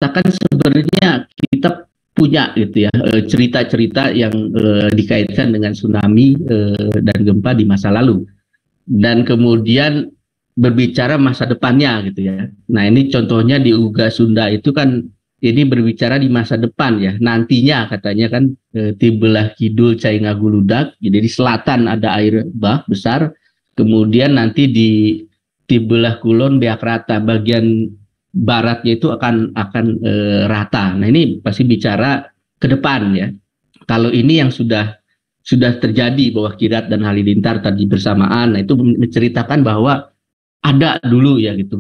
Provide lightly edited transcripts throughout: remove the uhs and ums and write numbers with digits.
kan sebenarnya kita punya gitu ya cerita-cerita yang dikaitkan dengan tsunami dan gempa di masa lalu, dan kemudian berbicara masa depannya gitu ya. Nah ini contohnya di Uga Sunda itu kan ini berbicara di masa depan ya, nantinya katanya kan di belah kidul Cai Ngaguludak, jadi di selatan ada air bah besar, kemudian nanti di belah kulon Beak Rata, bagian baratnya itu akan rata. Nah ini pasti bicara ke depan ya. Kalau ini yang sudah terjadi bahwa Kirat dan Halilintar tadi bersamaan, nah itu menceritakan bahwa ada dulu ya gitu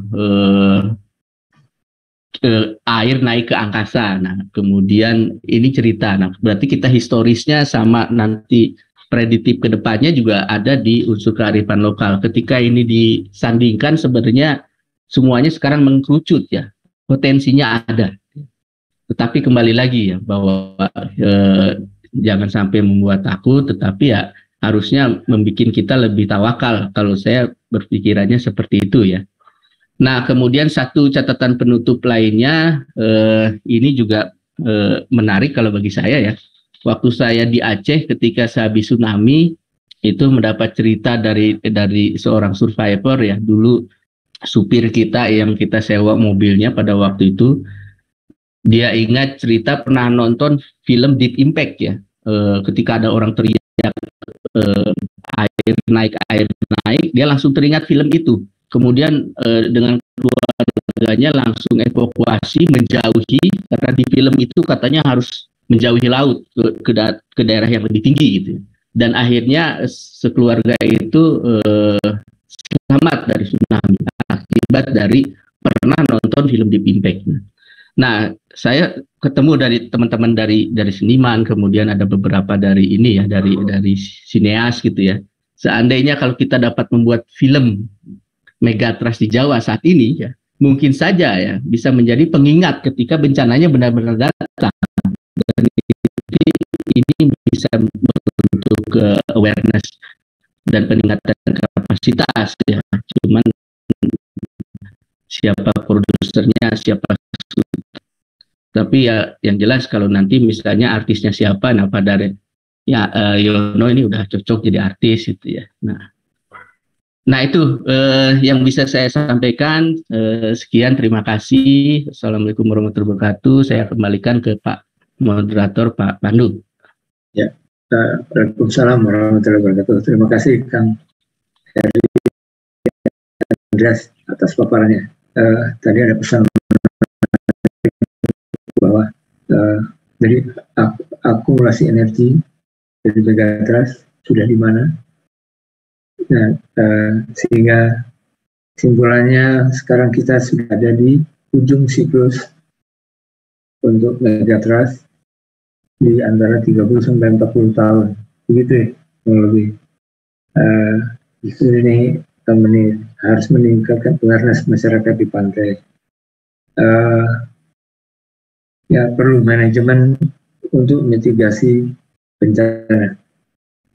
air naik ke angkasa. Nah kemudian ini cerita, nah berarti kita historisnya sama, nanti prediktif ke depannya juga ada di unsur kearifan lokal. Ketika ini disandingkan sebenarnya semuanya sekarang mengkerucut ya, potensinya ada, tetapi kembali lagi ya bahwa jangan sampai membuat takut, tetapi ya harusnya membuat kita lebih tawakal, kalau saya berpikirannya seperti itu ya. Nah kemudian satu catatan penutup lainnya, ini juga menarik kalau bagi saya ya. Waktu saya di Aceh ketika sehabis tsunami itu mendapat cerita dari seorang survivor ya, dulu supir kita yang kita sewa mobilnya pada waktu itu, dia ingat cerita pernah nonton film Deep Impact ya, ketika ada orang teriak air naik, dia langsung teringat film itu. Kemudian dengan keluarganya langsung evakuasi menjauhi, karena di film itu katanya harus menjauhi laut ke daerah yang lebih tinggi gitu. Dan akhirnya sekeluarga itu selamat dari tsunami akibat dari pernah nonton film Deep Impact. Nah, saya ketemu dari teman-teman dari seniman, kemudian ada beberapa dari ini ya, dari sineas gitu ya. Seandainya kalau kita dapat membuat film Megatrust di Jawa saat ini ya, mungkin saja ya bisa menjadi pengingat ketika bencananya benar-benar datang. Dan ini bisa untuk awareness dan peningkatan kapasitas ya. Cuman siapa produsernya, siapa, tapi ya yang jelas kalau nanti misalnya artisnya siapa, nah pada ya Yono ini udah cocok jadi artis gitu ya. Nah itu yang bisa saya sampaikan. Sekian, terima kasih. Assalamualaikum warahmatullahi wabarakatuh. Saya kembalikan ke Pak Moderator, Pak Pandu. Ya, Waalaikumsalam warahmatullahi wabarakatuh. Terima kasih Kang Heri Andreas atas paparannya. Tadi ada pesan bahwa jadi akumulasi energi dari Megatrust sudah di mana. Nah, sehingga simpulannya sekarang kita sudah ada di ujung siklus untuk Megatrust di antara 30 sampai 40 tahun, begitu ya, lebih. Justru ini harus meningkatkan awareness masyarakat di pantai. Ya perlu manajemen untuk mitigasi bencana.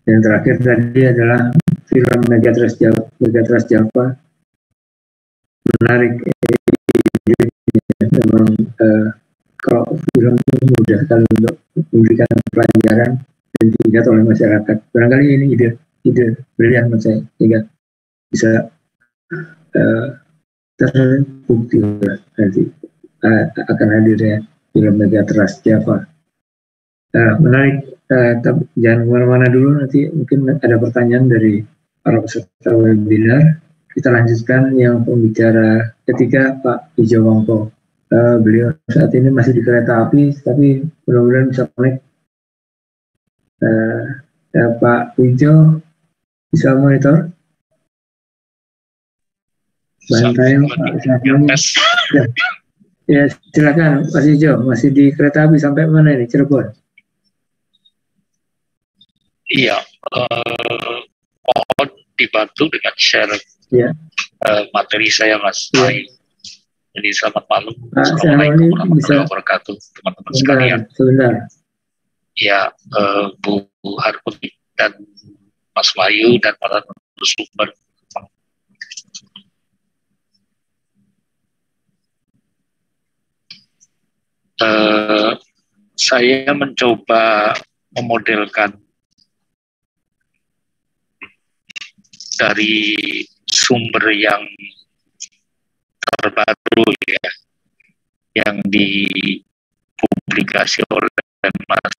Yang terakhir tadi adalah film Megatrust Java, menarik. Memang kalau film itu mudah sekali untuk memberikan pelajaran dan diingat oleh masyarakat. Barangkali ini ide brilian menurut saya, sehingga bisa terbukti nanti akan hadirnya film Megatrust Java. Menarik, jangan kemana-mana dulu, nanti mungkin ada pertanyaan dari para peserta webinar. Kita lanjutkan yang pembicara ketiga, Pak Ijo Wongko. Beliau saat ini masih di kereta api, tapi mudah-mudahan bisa connect. Pak Ijo bisa monitor? Bantai, Pak, silakan. Ya, silakan Pak Ijo, masih di kereta api sampai mana ini, Cirebon? Iya, mohon dibantu dengan share materi saya, Mas. Jadi selamat malam. Assalamualaikum warahmatullahi wabarakatuh, teman-teman sekalian. Sebentar. Ya, Bu Harmoni dan Mas Wahyu dan para narasumber. saya mencoba memodelkan dari sumber yang terbaru ya, yang dipublikasi oleh Mas.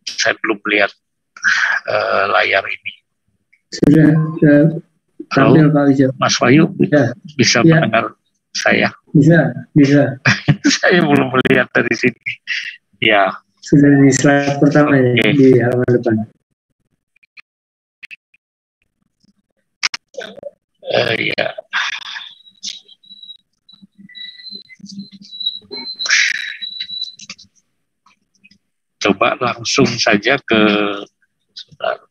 Saya belum melihat layar ini. Sudah tampil Pak Wijaya. Mas Wahyu bisa mendengar saya? Bisa. Saya belum melihat dari sini. Ya. Sudah di slide pertama ya, di halaman depan. Ya. Coba langsung saja ke sebentar.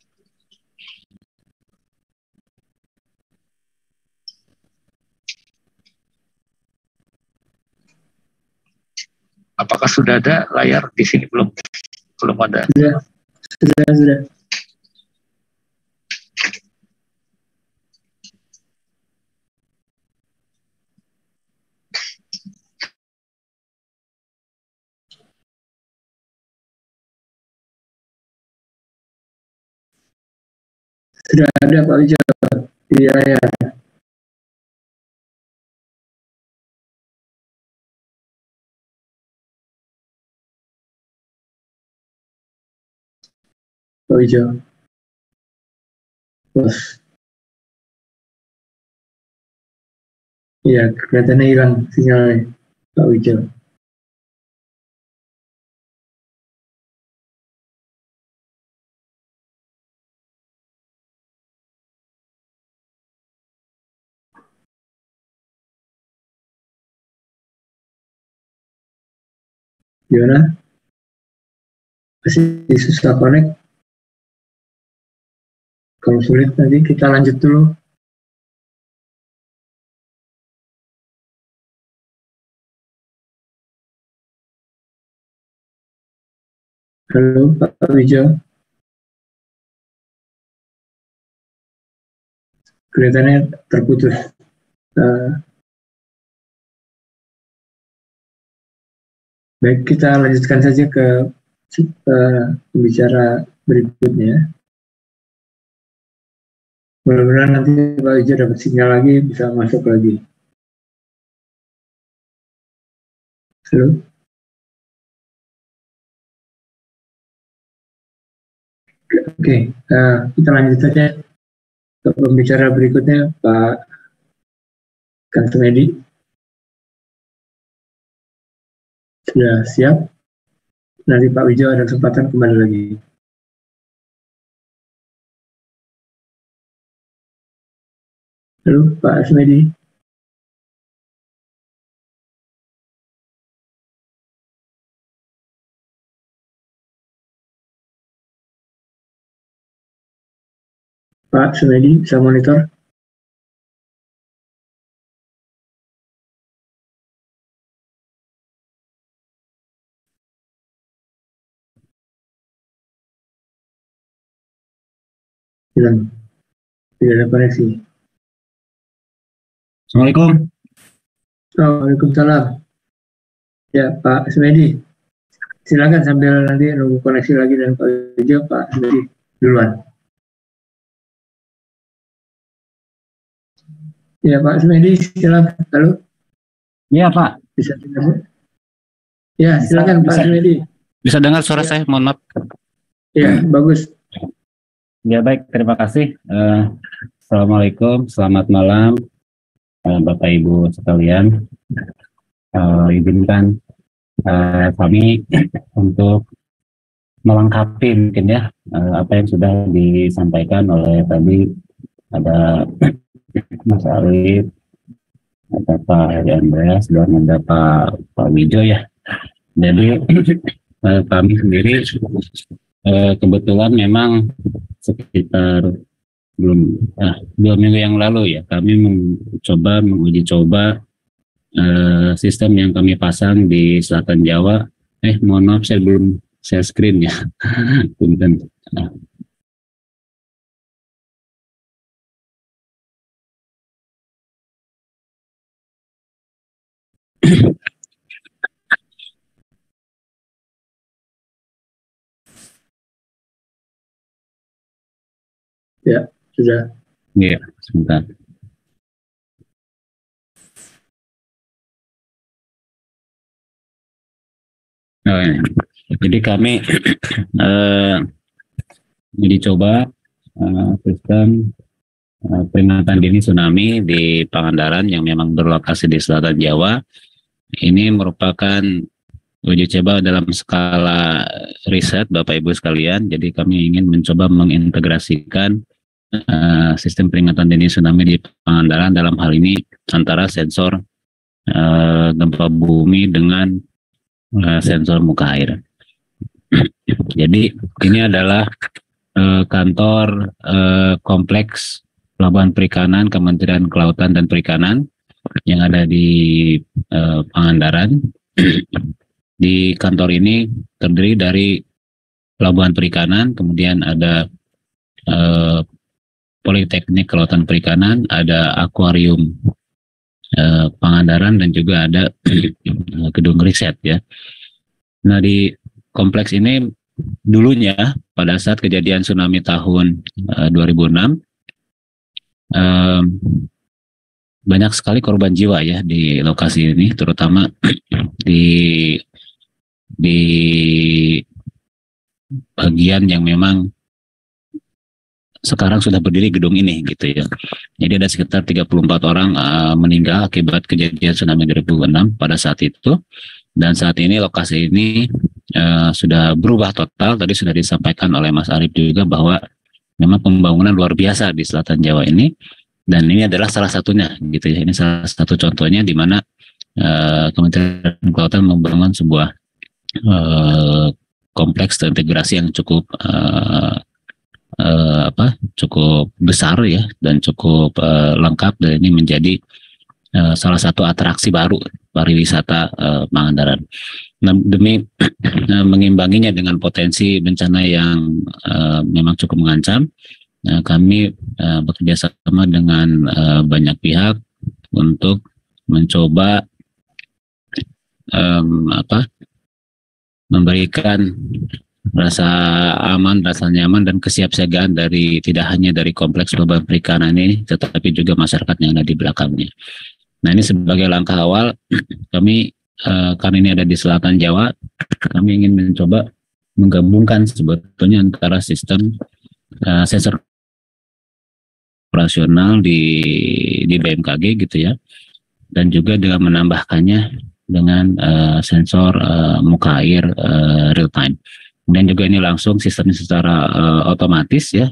Apakah sudah ada layar di sini? Belum ada. Sudah. Sudah ada Pak Wijaya di layar. Pak Wijaya. Iya, kelihatannya hilang sinyalnya Pak Wijaya. Gimana? Masih susah connect? Kalau sulit nanti kita lanjut dulu. Halo Pak Wijaya. Kelihatannya terputus. Baik, kita lanjutkan saja ke pembicara berikutnya. Mudah-mudahan nanti Pak Wijaya dapat sinyal lagi, bisa masuk lagi. Halo. Oke, kita lanjut saja ke pembicara berikutnya, Pak Kantumedi. Sudah siap? Nanti Pak Wijaya ada kesempatan kembali lagi. Halo, Pak Asmedi. Pak Asmedi, bisa monitor? Tidak ada koneksi. Assalamualaikum. Waalaikumsalam. Ya, Pak Asmedi. Silakan sambil nanti nunggu koneksi lagi dan Pak Wijaya, Pak Asmedi duluan. Ya, Pak Asmedi, silakan. Halo. Iya, Pak. Bisa dengar? Ya, silakan Pak Asmedi. Bisa dengar suara saya? Mohon maaf. Ya, bagus. Ya, baik. Terima kasih. Assalamualaikum. Selamat malam, Bapak Ibu sekalian. Izinkan kami untuk melengkapi mungkin ya apa yang sudah disampaikan oleh tadi ada Mas Arif, ada Pak Heri Andreas, dan ada Pak Wijo ya. Jadi kami sendiri kebetulan memang sekitar 2 minggu yang lalu ya kami menguji coba sistem yang kami pasang di selatan Jawa. Mohon maaf saya belum share screen ya. Punten. Ya, sudah. Iya, sebentar. Oh, ini. Jadi kami jadi coba sistem peringatan dini tsunami di Pangandaran yang memang berlokasi di selatan Jawa. Ini merupakan uji coba dalam skala riset Bapak Ibu sekalian. Jadi kami ingin mencoba mengintegrasikan sistem peringatan dini tsunami di Pangandaran dalam hal ini antara sensor gempa bumi dengan sensor muka air. Jadi ini adalah kantor kompleks Pelabuhan Perikanan Kementerian Kelautan dan Perikanan yang ada di Pangandaran. Di kantor ini terdiri dari Pelabuhan Perikanan, kemudian ada Politeknik Kelautan Perikanan, ada akuarium Pangandaran, dan juga ada gedung riset ya. Nah, di kompleks ini dulunya pada saat kejadian tsunami tahun 2006 banyak sekali korban jiwa ya di lokasi ini, terutama di bagian yang memang sekarang sudah berdiri gedung ini gitu ya. Jadi ada sekitar 34 orang meninggal akibat kejadian tsunami 2006 pada saat itu. Dan saat ini lokasi ini sudah berubah total. Tadi sudah disampaikan oleh Mas Arief juga bahwa memang pembangunan luar biasa di selatan Jawa ini, dan ini adalah salah satunya gitu ya. Ini salah satu contohnya di mana Kementerian Kelautan membangun sebuah kompleks terintegrasi yang cukup cukup besar ya, dan cukup lengkap, dan ini menjadi salah satu atraksi baru pariwisata Pangandaran. Nah, demi mengimbanginya dengan potensi bencana yang memang cukup mengancam, kami bekerja sama dengan banyak pihak untuk mencoba memberikan rasa aman, rasa nyaman, dan kesiapsiagaan dari tidak hanya dari kompleks Pelabuhan Perikanan ini, tetapi juga masyarakat yang ada di belakangnya. Nah, ini sebagai langkah awal kami karena ini ada di selatan Jawa, kami ingin mencoba menggabungkan sebetulnya antara sistem sensor operasional di BMKG gitu ya, dan juga dengan menambahkannya dengan sensor muka air real time. Kemudian juga ini langsung sistemnya secara otomatis ya,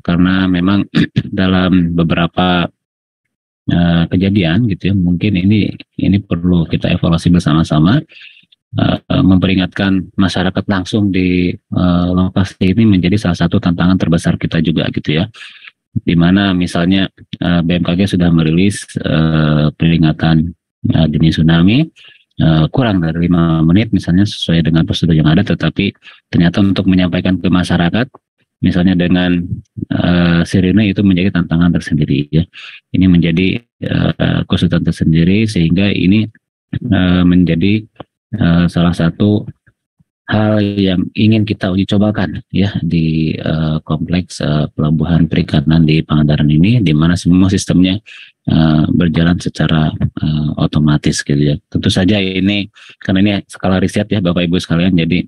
karena memang dalam beberapa kejadian gitu ya, mungkin ini perlu kita evaluasi bersama-sama, memperingatkan masyarakat langsung di lokasi ini menjadi salah satu tantangan terbesar kita juga gitu ya, di mana misalnya BMKG sudah merilis peringatan dini tsunami kurang dari 5 menit misalnya sesuai dengan prosedur yang ada, tetapi ternyata untuk menyampaikan ke masyarakat misalnya dengan sirine itu menjadi tantangan tersendiri ya. Ini menjadi kesulitan tersendiri, sehingga ini menjadi salah satu hal yang ingin kita uji cobakan ya di kompleks Pelabuhan Perikanan di Pangandaran ini, di mana semua sistemnya berjalan secara otomatis gitu ya. Tentu saja ini karena ini skala riset ya Bapak Ibu sekalian, jadi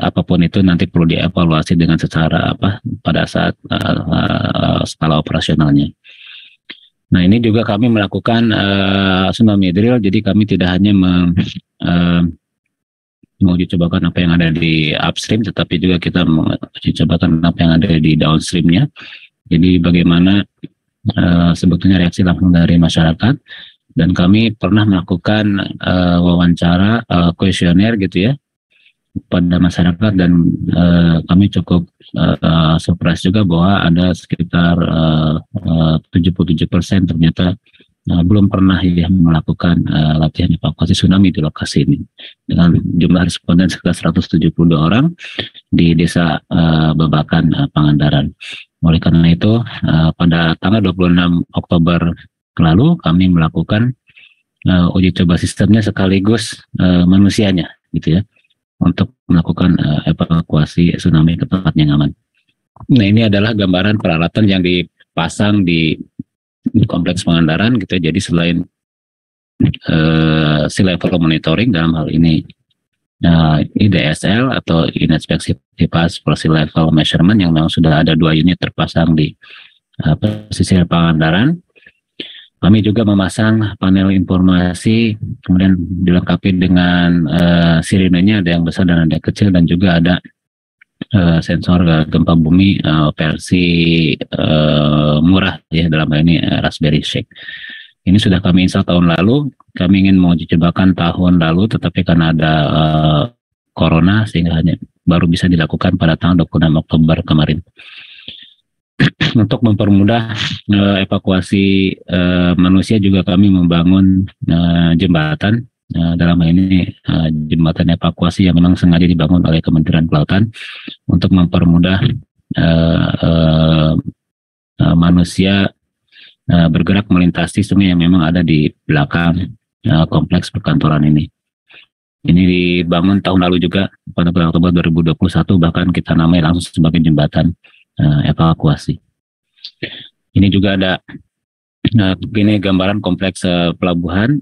apapun itu nanti perlu dievaluasi dengan secara pada saat skala operasionalnya. Nah, ini juga kami melakukan tsunami drill, jadi kami tidak hanya menguji cobakan apa yang ada di upstream, tetapi juga kita menguji cobakan apa yang ada di downstreamnya. Jadi bagaimana sebetulnya reaksi langsung dari masyarakat, dan kami pernah melakukan wawancara kuesioner gitu ya pada masyarakat, dan kami cukup surprise juga bahwa ada sekitar 77% ternyata belum pernah ya melakukan latihan evakuasi tsunami di lokasi ini, dengan jumlah responden sekitar 172 orang di desa Babakan, Pangandaran. Oleh karena itu pada tanggal 26 Oktober lalu kami melakukan uji coba sistemnya sekaligus manusianya gitu ya, untuk melakukan evakuasi tsunami ke tempat yang aman. Nah, ini adalah gambaran peralatan yang dipasang di kompleks Pangandaran gitu ya. Jadi selain sea level monitoring dalam hal ini IDSL atau Inspeksi for Sea Level Measurement yang memang sudah ada 2 unit terpasang di pesisir Pangandaran. Kami juga memasang panel informasi, kemudian dilengkapi dengan sirenenya, ada yang besar dan ada yang kecil, dan juga ada sensor gempa bumi versi murah ya, dalam hal ini Raspberry Shake. Ini sudah kami install tahun lalu. Kami ingin menguji cobakan tahun lalu, tetapi karena ada corona sehingga hanya baru bisa dilakukan pada tanggal 26 Oktober kemarin. Untuk mempermudah evakuasi manusia juga kami membangun jembatan. Dalam hal ini jembatan evakuasi yang memang sengaja dibangun oleh Kementerian Kelautan untuk mempermudah manusia bergerak melintasi sungai yang memang ada di belakang kompleks perkantoran ini. Ini dibangun tahun lalu juga pada bulan Oktober 2021, bahkan kita namai langsung sebagai jembatan evakuasi. Ini juga ada ini gambaran kompleks pelabuhan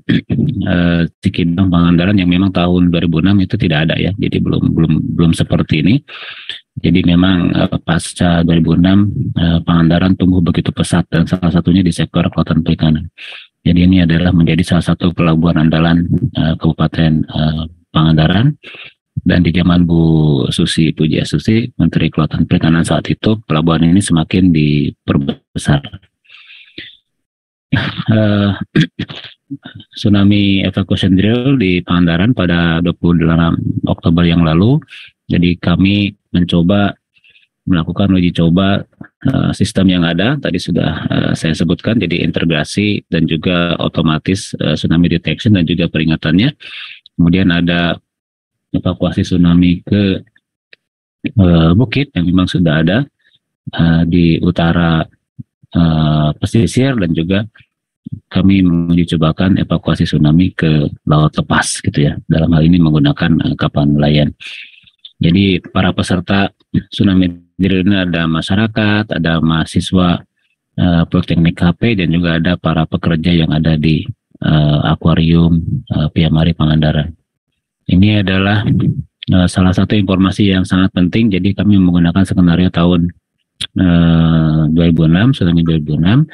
Cikidang Pangandaran yang memang tahun 2006 itu tidak ada ya, jadi belum seperti ini. Jadi memang pasca 2006 Pangandaran tumbuh begitu pesat, dan salah satunya di sektor kelautan perikanan. Jadi ini adalah menjadi salah satu pelabuhan andalan Kabupaten Pangandaran. Dan di zaman Bu Susi Pujiastuti, Menteri Kelautan Perikanan saat itu, pelabuhan ini semakin diperbesar. Tsunami evacuation drill di Pangandaran pada 28 Oktober yang lalu. Jadi kami mencoba melakukan uji coba sistem yang ada, tadi sudah saya sebutkan, jadi integrasi dan juga otomatis tsunami detection dan juga peringatannya. Kemudian ada evakuasi tsunami ke bukit yang memang sudah ada di utara pesisir, dan juga kami menguji cobakan evakuasi tsunami ke laut lepas gitu ya, dalam hal ini menggunakan kapal nelayan. Jadi para peserta tsunami drill ini ada masyarakat, ada mahasiswa Politeknik HP, dan juga ada para pekerja yang ada di akuarium Piamari Pangandaran. Ini adalah salah satu informasi yang sangat penting. Jadi kami menggunakan skenario tahun 2006, tsunami 2006,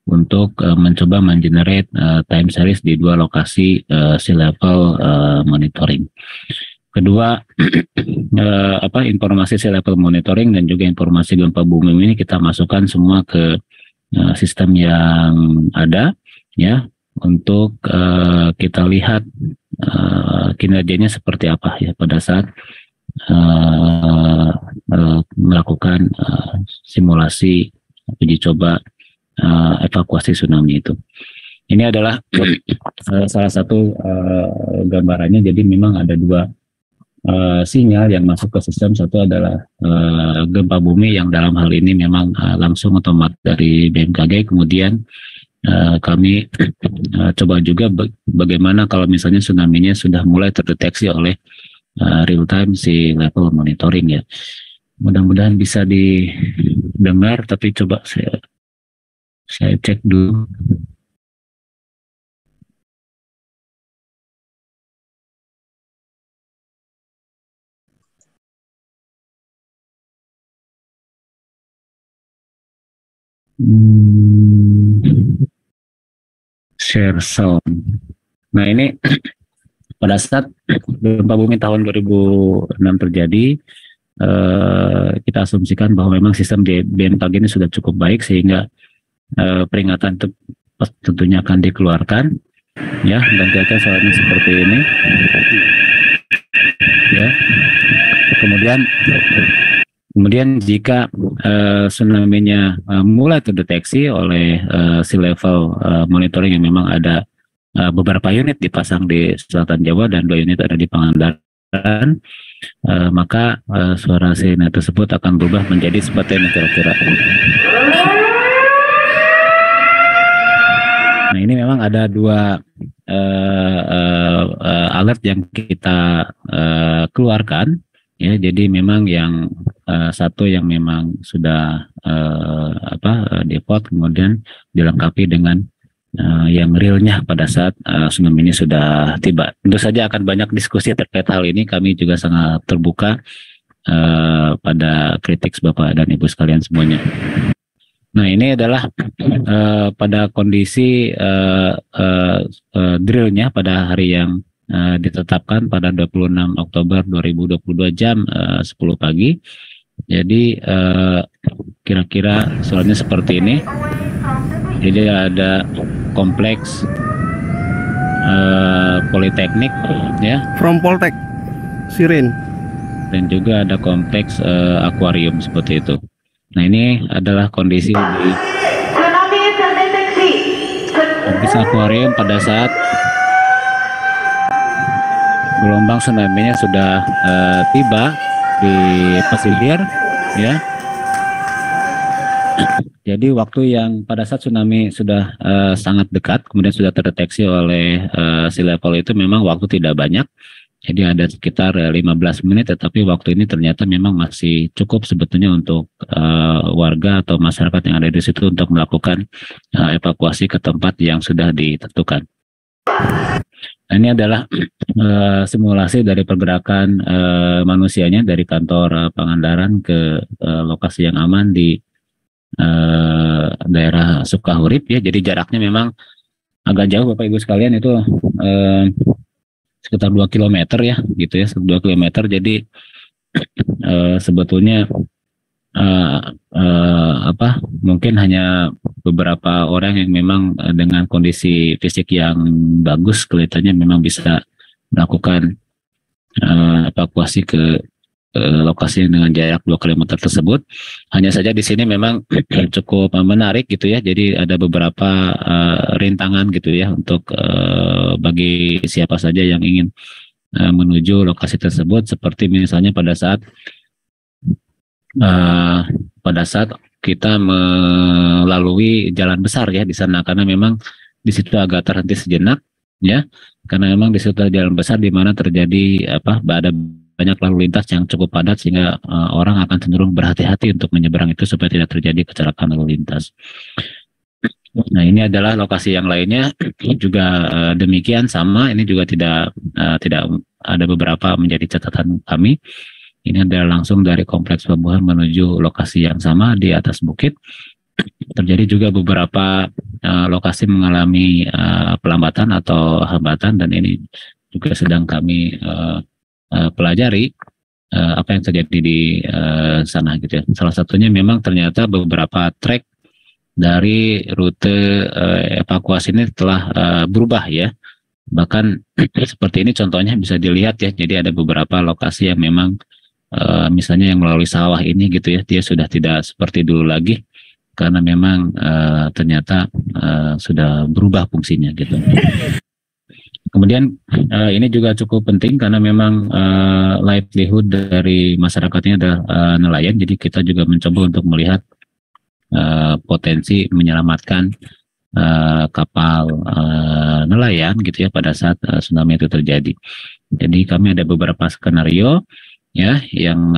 untuk mencoba mengenerate time series di 2 lokasi sea level monitoring. Kedua, informasi sea level monitoring dan juga informasi gempa bumi ini kita masukkan semua ke sistem yang ada ya, untuk kita lihat kinerjanya seperti apa ya pada saat melakukan simulasi uji coba evakuasi tsunami itu. Ini adalah salah satu gambarannya. Jadi memang ada 2 sinyal yang masuk ke sistem. Satu adalah gempa bumi yang dalam hal ini memang langsung otomatis dari BMKG. Kemudian kami coba juga bagaimana kalau misalnya tsunami-nya sudah mulai terdeteksi oleh real time sea level monitoring ya. Mudah-mudahan bisa didengar, tapi coba saya cek dulu. Share sound. Nah ini pada saat gempa bumi tahun 2006 terjadi, kita asumsikan bahwa memang sistem BMKG ini sudah cukup baik sehingga peringatan itu tentunya akan dikeluarkan ya, dan kira-kira soalnya seperti ini ya. Kemudian jika tsunami-nya mulai terdeteksi oleh sea level monitoring yang memang ada beberapa unit dipasang di selatan Jawa dan 2 unit ada di Pangandaran, maka suara sirene tersebut akan berubah menjadi seperti ini kira-kira. Nah ini memang ada dua alert yang kita keluarkan. Ya, jadi memang yang satu yang memang sudah default, kemudian dilengkapi dengan yang realnya pada saat tsunami ini sudah tiba. Tentu saja akan banyak diskusi terkait hal ini. Kami juga sangat terbuka pada kritik Bapak dan Ibu sekalian semuanya. Nah, ini adalah pada kondisi drillnya pada hari yang ditetapkan pada 26 Oktober 2022 jam 10 pagi. Jadi kira-kira soalnya seperti ini. Jadi ada kompleks Politeknik ya. From Poltek, Sirin. Dan juga ada kompleks akuarium seperti itu. Nah, ini adalah kondisi di kompleks akuarium pada saat gelombang tsunami-nya sudah tiba di pesisir ya. Jadi waktu yang pada saat tsunami sudah sangat dekat, kemudian sudah terdeteksi oleh sea level itu memang waktu tidak banyak. Jadi ada sekitar 15 menit, tetapi waktu ini ternyata memang masih cukup sebetulnya untuk warga atau masyarakat yang ada di situ untuk melakukan evakuasi ke tempat yang sudah ditentukan. Nah, ini adalah simulasi dari pergerakan manusianya dari kantor Pangandaran ke lokasi yang aman di daerah Sukahurip ya. Jadi jaraknya memang agak jauh Bapak Ibu sekalian, itu sekitar 2 km ya gitu ya, 2 km. Jadi sebetulnya mungkin hanya beberapa orang yang memang dengan kondisi fisik yang bagus kelihatannya memang bisa melakukan evakuasi ke lokasi dengan jarak 2 km tersebut. Hanya saja di sini memang cukup menarik gitu ya. Jadi ada beberapa rintangan gitu ya untuk bagi siapa saja yang ingin menuju lokasi tersebut, seperti misalnya pada saat kita melalui jalan besar ya di sana, karena memang di situ agak terhenti sejenak ya, karena memang di situ jalan besar di mana terjadi ada banyak lalu lintas yang cukup padat sehingga orang akan cenderung berhati-hati untuk menyeberang itu supaya tidak terjadi kecelakaan lalu lintas. Nah, ini adalah lokasi yang lainnya juga demikian sama. Ini juga tidak ada beberapa menjadi catatan kami. Ini adalah langsung dari kompleks pelabuhan menuju lokasi yang sama di atas bukit. Terjadi juga beberapa lokasi mengalami pelambatan atau hambatan, dan ini juga sedang kami pelajari apa yang terjadi di sana gitu ya. Salah satunya memang ternyata beberapa trek dari rute evakuasi ini telah berubah ya. Bahkan seperti ini contohnya bisa dilihat ya. Jadi ada beberapa lokasi yang memang misalnya yang melalui sawah ini gitu ya, dia sudah tidak seperti dulu lagi karena memang ternyata sudah berubah fungsinya gitu. Kemudian ini juga cukup penting karena memang livelihood dari masyarakatnya adalah nelayan. Jadi kita juga mencoba untuk melihat potensi menyelamatkan kapal nelayan gitu ya pada saat tsunami itu terjadi. Jadi kami ada beberapa skenario ya yang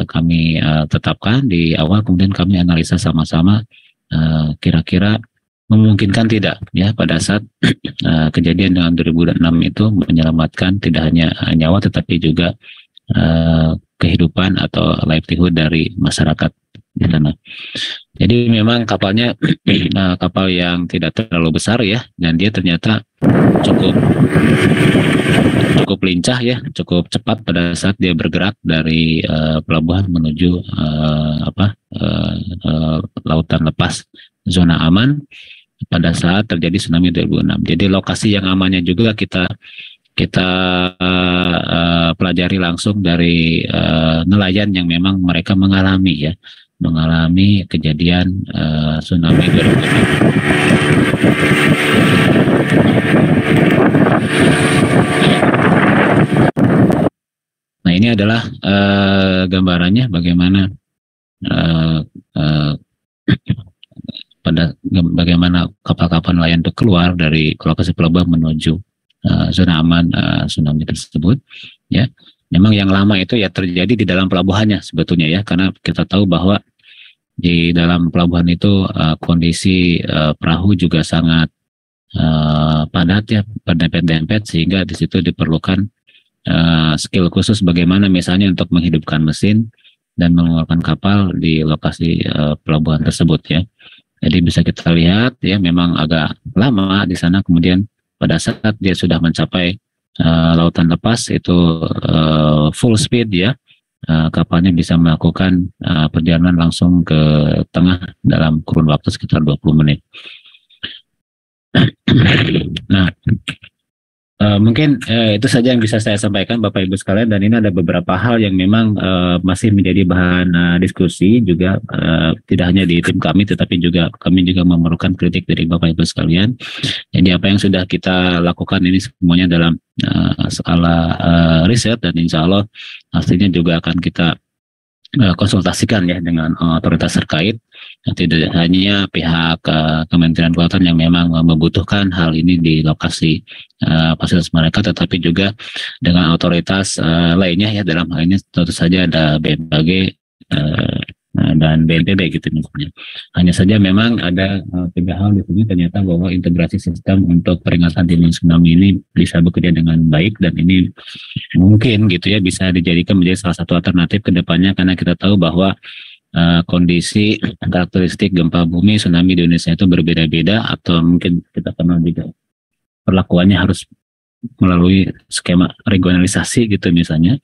kami tetapkan di awal, kemudian kami analisa sama-sama kira-kira memungkinkan tidak ya pada saat kejadian dengan 2006 itu menyelamatkan tidak hanya nyawa tetapi juga kehidupan atau livelihood dari masyarakat di sana. Jadi memang kapalnya kapal yang tidak terlalu besar ya, dan dia ternyata cukup lincah ya, cukup cepat pada saat dia bergerak dari pelabuhan menuju lautan lepas zona aman pada saat terjadi tsunami 2006. Jadi lokasi yang amannya juga kita pelajari langsung dari nelayan yang memang mereka mengalami kejadian tsunami 2006. Nah, ini adalah gambarannya bagaimana pada bagaimana kapal-kapal nelayan itu keluar dari lokasi pelabuhan menuju zona aman tsunami tersebut, ya. Memang yang lama itu ya terjadi di dalam pelabuhannya sebetulnya ya, karena kita tahu bahwa di dalam pelabuhan itu kondisi perahu juga sangat padat ya, berdempet-dempet, sehingga di situ diperlukan skill khusus bagaimana misalnya untuk menghidupkan mesin dan mengeluarkan kapal di lokasi pelabuhan tersebut ya. Jadi bisa kita lihat ya, memang agak lama di sana, kemudian pada saat dia sudah mencapai lautan lepas itu full speed ya, kapalnya bisa melakukan perjalanan langsung ke tengah dalam kurun waktu sekitar 20 menit. Nah, mungkin itu saja yang bisa saya sampaikan Bapak Ibu sekalian, dan ini ada beberapa hal yang memang masih menjadi bahan diskusi juga, tidak hanya di tim kami tetapi juga kami juga memerlukan kritik dari Bapak Ibu sekalian. Jadi apa yang sudah kita lakukan ini semuanya dalam skala riset, dan insya Allah hasilnya juga akan kita konsultasikan ya dengan otoritas terkait. Tidak hanya pihak Kementerian Kelautan yang memang membutuhkan hal ini di lokasi fasilitas mereka, tetapi juga dengan otoritas lainnya ya, dalam hal ini tentu saja ada BMKG dan BNPB gitu misalnya. Hanya saja memang ada 3 hal di sini, ternyata bahwa integrasi sistem untuk peringatan dini tsunami ini bisa bekerja dengan baik, dan ini mungkin gitu ya bisa dijadikan menjadi salah satu alternatif ke depannya, karena kita tahu bahwa kondisi karakteristik gempa bumi tsunami di Indonesia itu berbeda-beda, atau mungkin kita kenal juga perlakuannya harus melalui skema regionalisasi gitu misalnya.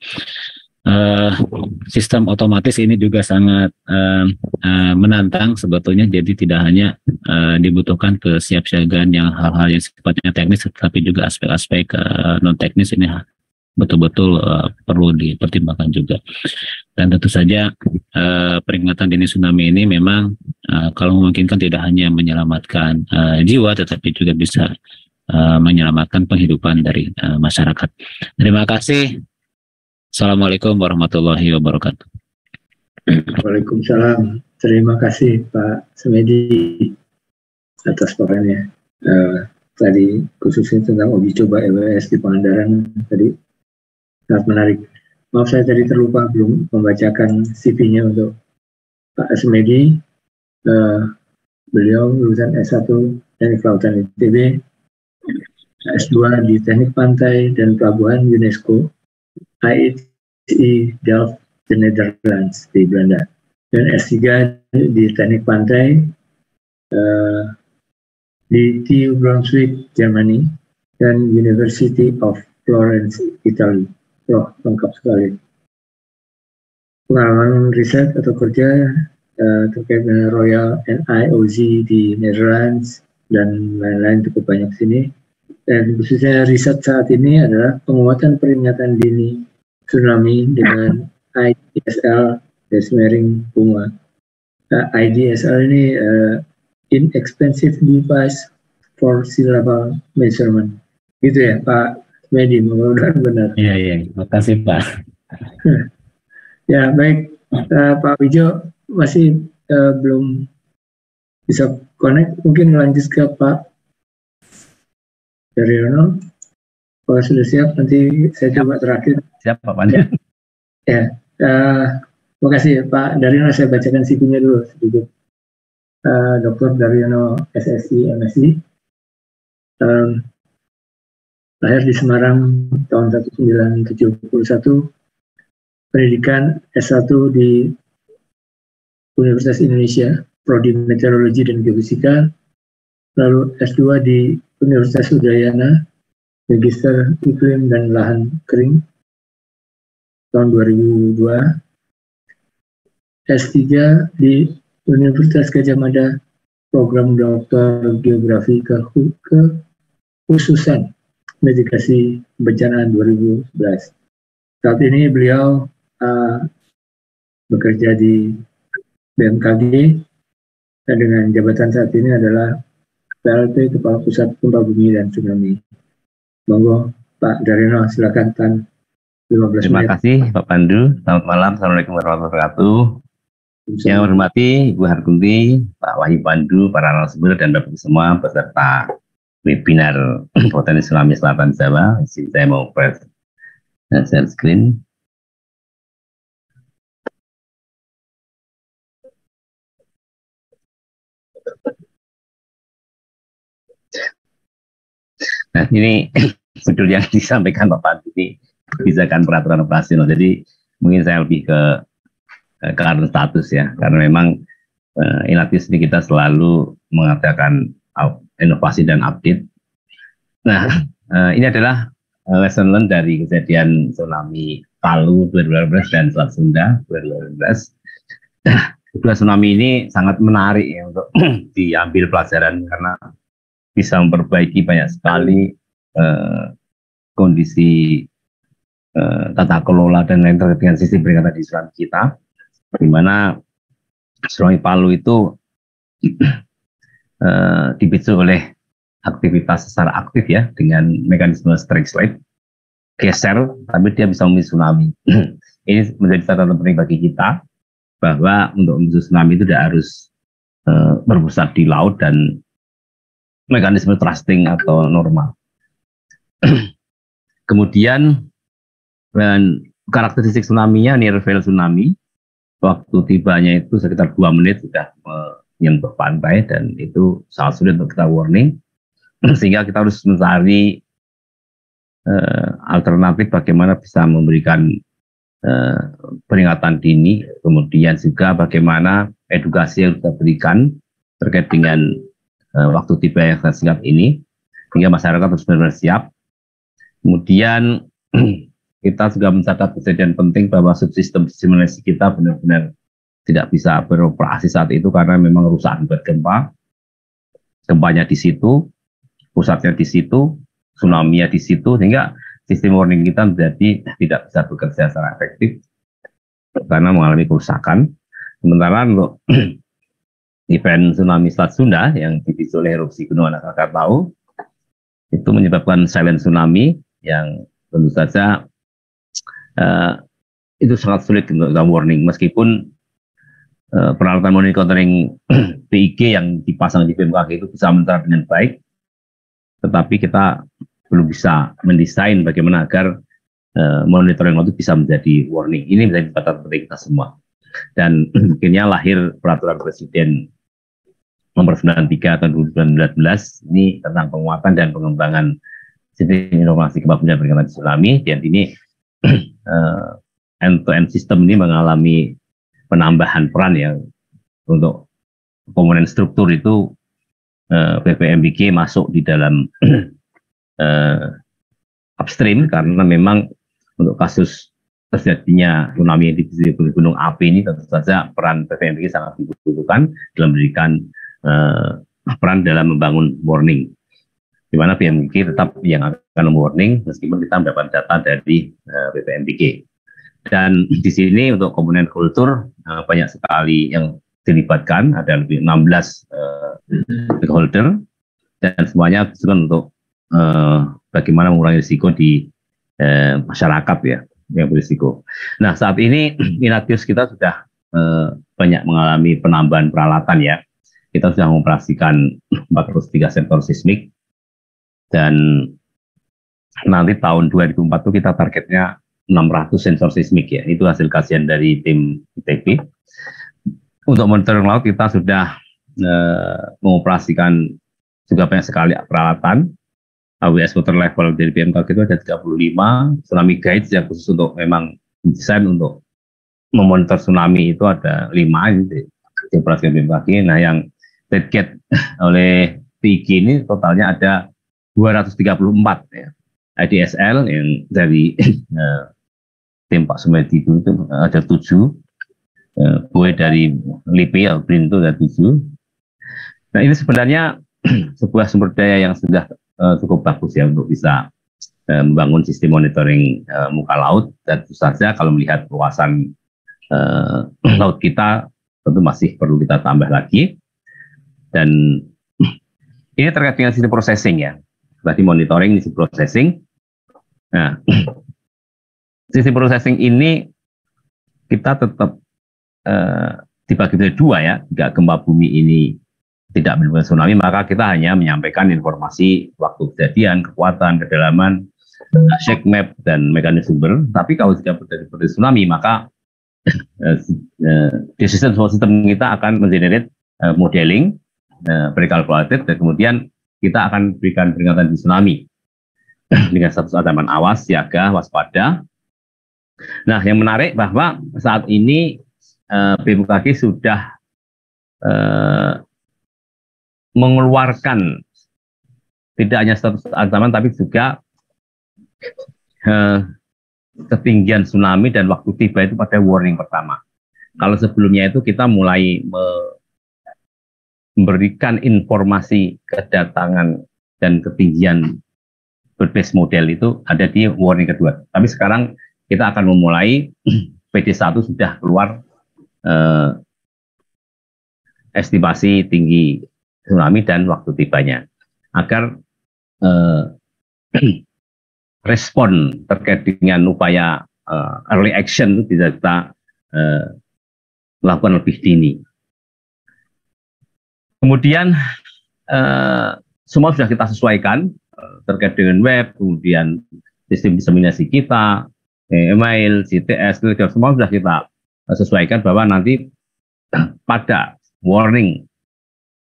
Sistem otomatis ini juga sangat menantang sebetulnya, jadi tidak hanya dibutuhkan kesiapsiagaan yang hal-hal yang sifatnya teknis, tetapi juga aspek-aspek non teknis ini betul-betul perlu dipertimbangkan juga. Dan tentu saja peringatan dini tsunami ini memang kalau memungkinkan tidak hanya menyelamatkan jiwa, tetapi juga bisa menyelamatkan penghidupan dari masyarakat. Terima kasih. Assalamualaikum warahmatullahi wabarakatuh. Waalaikumsalam. Terima kasih Pak Semedi atas paparannya. Tadi khususnya tentang uji coba EWS di Pangandaran tadi sangat menarik. Maaf saya tadi terlupa belum membacakan CV-nya untuk Pak Semedi. Beliau lulusan S1 Teknik Kelautan ITB, S2 di Teknik Pantai dan Pelabuhan UNESCO, IHE Delft, the Netherlands di Belanda, dan S3 di Teknik Pantai di TU Brunswick, Germany, dan University of Florence, Italy. Lengkap sekali. Pengalaman riset atau kerja terkait dengan Royal NIOZ di Netherlands dan lain-lain cukup banyak sini. Dan khususnya riset saat ini adalah penguatan peringatan dini tsunami dengan IDSL, garis-miring bunga. IDSL ini inexpensive device for sea level measurement. Gitu ya Pak Medi, mudah-mudahan benar. Iya, terima kasih Pak. Ya baik, Pak Wijo masih belum bisa connect, mungkin lanjut ke Pak Daryono. Kalau sudah siap, nanti saya coba terakhir. Siap Pak Pandu. Ya, terima kasih Pak Daryono, saya bacakan CV-nya dulu sedikit. Dr. Daryono SSI MSI, lahir di Semarang tahun 1971, pendidikan S1 di Universitas Indonesia, Prodi Meteorologi dan Geofisika, lalu S2 di Universitas Udayana, Magister Iklim dan Lahan Kering, tahun 2002, S3 di Universitas Gadjah Mada, program Doktor Geografi kekhususan mitigasi bencana 2011. Saat ini beliau bekerja di BMKG dan dengan jabatan saat ini adalah PLT Kepala Pusat Gempa Bumi dan Tsunami. Monggo Pak Daryono, silakan Tan 15 Terima menit. kasih Pak Pandu. Selamat malam. Assalamualaikum warahmatullahi wabarakatuh. Yang hormati Ibu Harkunti, Pak Wahyu Pandu, para narasumber dan Bapak semua peserta webinar Potensi Tsunami Selatan Jawa. Saya mau share screen. Nah, ini judul yang disampaikan Pak Pandu ini kebijakan peraturan operasional. Jadi mungkin saya lebih ke current status ya, karena memang Inatis ini kita selalu mengatakan inovasi dan update. Nah, ini adalah lesson learned dari kejadian tsunami Palu 2012 dan Selat Sunda 2012. Dua tsunami ini sangat menarik ya untuk diambil pelajaran karena bisa memperbaiki banyak sekali kondisi tata kelola dan lain terkait dengan sistem peringatan di tsunami kita, di mana tsunami Palu itu dipicu oleh aktivitas secara aktif ya dengan mekanisme strike slide geser, tapi dia bisa memicu tsunami. Ini menjadi catatan penting bagi kita bahwa untuk memicu tsunami itu tidak harus berpusat di laut dan mekanisme thrusting atau normal. Kemudian karakteristik tsunami-nya near fail tsunami, waktu tibanya itu sekitar 2 menit sudah menyentuh pantai dan itu sangat sulit untuk kita warning, sehingga kita harus mencari alternatif bagaimana bisa memberikan peringatan dini, kemudian juga bagaimana edukasi yang kita berikan terkait dengan waktu tiba yang sangat singkat ini, sehingga masyarakat harus benar-benar siap. Kemudian kita juga mencatat kejadian penting bahwa subsistem simulasi kita benar-benar tidak bisa beroperasi saat itu karena memang rusak akibat gempa. Gempanya di situ, pusatnya di situ, tsunami-nya di situ, sehingga sistem warning kita menjadi tidak bisa bekerja secara efektif karena mengalami kerusakan. Sementara untuk event tsunami Selat Sunda yang dipicu oleh erupsi Gunung Anak Krakatau itu menyebabkan silent tsunami yang tentu saja itu sangat sulit untuk kita warning, meskipun peralatan monitoring PIG yang dipasang di BMKG itu bisa mencatat dengan baik, tetapi kita belum bisa mendesain bagaimana agar monitoring itu bisa menjadi warning. Ini menjadi catatan penting kita semua. Dan akhirnya lahir peraturan Presiden nomor 93 tahun 2019 ini tentang penguatan dan pengembangan sistem informasi gempa bumi dan peringatan tsunami. Dan ini end-to-end sistem ini mengalami penambahan peran ya untuk komponen struktur itu. BPMBG masuk di dalam upstream karena memang untuk kasus terjadinya tsunami di gunung api ini tentu saja peran BPMBG sangat dibutuhkan dalam memberikan peran dalam membangun warning, di mana BPMBG tetap yang akan warning meskipun kita mendapat data dari BPMBG. Dan di sini untuk komponen kultur banyak sekali yang dilibatkan, ada lebih 16 stakeholder, dan semuanya tujuan untuk bagaimana mengurangi risiko di masyarakat ya yang berisiko. Nah, saat ini Inatius kita sudah banyak mengalami penambahan peralatan ya. Kita sudah mengoperasikan 403 sensor sismik, dan nanti tahun 2004 itu kita targetnya 600 sensor sismik ya. Itu hasil kajian dari tim ITB. Untuk monitoring laut kita sudah mengoperasikan juga banyak sekali peralatan. AWS water level dari BMKG itu ada 35, tsunami guides yang khusus untuk memang desain untuk memonitor tsunami itu ada 5 ini dioperasikan BMKG. Nah, yang target oleh PIG ini totalnya ada 234 ya. IDSL yang dari tim Pak Sumedi itu ada 7, Boy dari LIPI atau BRIN itu ada 7. Nah, ini sebenarnya sebuah sumber daya yang sudah cukup bagus ya untuk bisa membangun sistem monitoring muka laut, dan tentu saja kalau melihat luasan laut kita tentu masih perlu kita tambah lagi. Dan ini terkait dengan sistem processing ya, berarti monitoring sistem processing. Nah, sistem processing ini kita tetap dibagi menjadi dua ya, jika gempa bumi ini tidak menimbulkan tsunami, maka kita hanya menyampaikan informasi waktu kejadian, kekuatan, kedalaman, shake map, dan mekanisme sumber. Tapi kalau tidak terjadi tsunami, maka decision support system kita akan mengenerate modeling, prekalkulatif, dan kemudian kita akan berikan peringatan di tsunami dengan status ancaman awas, siaga, waspada. Nah, yang menarik bahwa saat ini BMKG sudah mengeluarkan tidak hanya status ancaman tapi juga ketinggian tsunami dan waktu tiba itu pada warning pertama. Kalau sebelumnya itu kita mulai memberikan informasi kedatangan dan ketinggian berbasis model itu ada di warning kedua. Tapi sekarang kita akan memulai PD1 sudah keluar estimasi tinggi tsunami dan waktu tibanya, agar respon terkait dengan upaya early action itu bisa kita lakukan lebih dini. Kemudian semua sudah kita sesuaikan terkait dengan web, kemudian sistem diseminasi kita, email, CTS, semua sudah kita sesuaikan bahwa nanti pada warning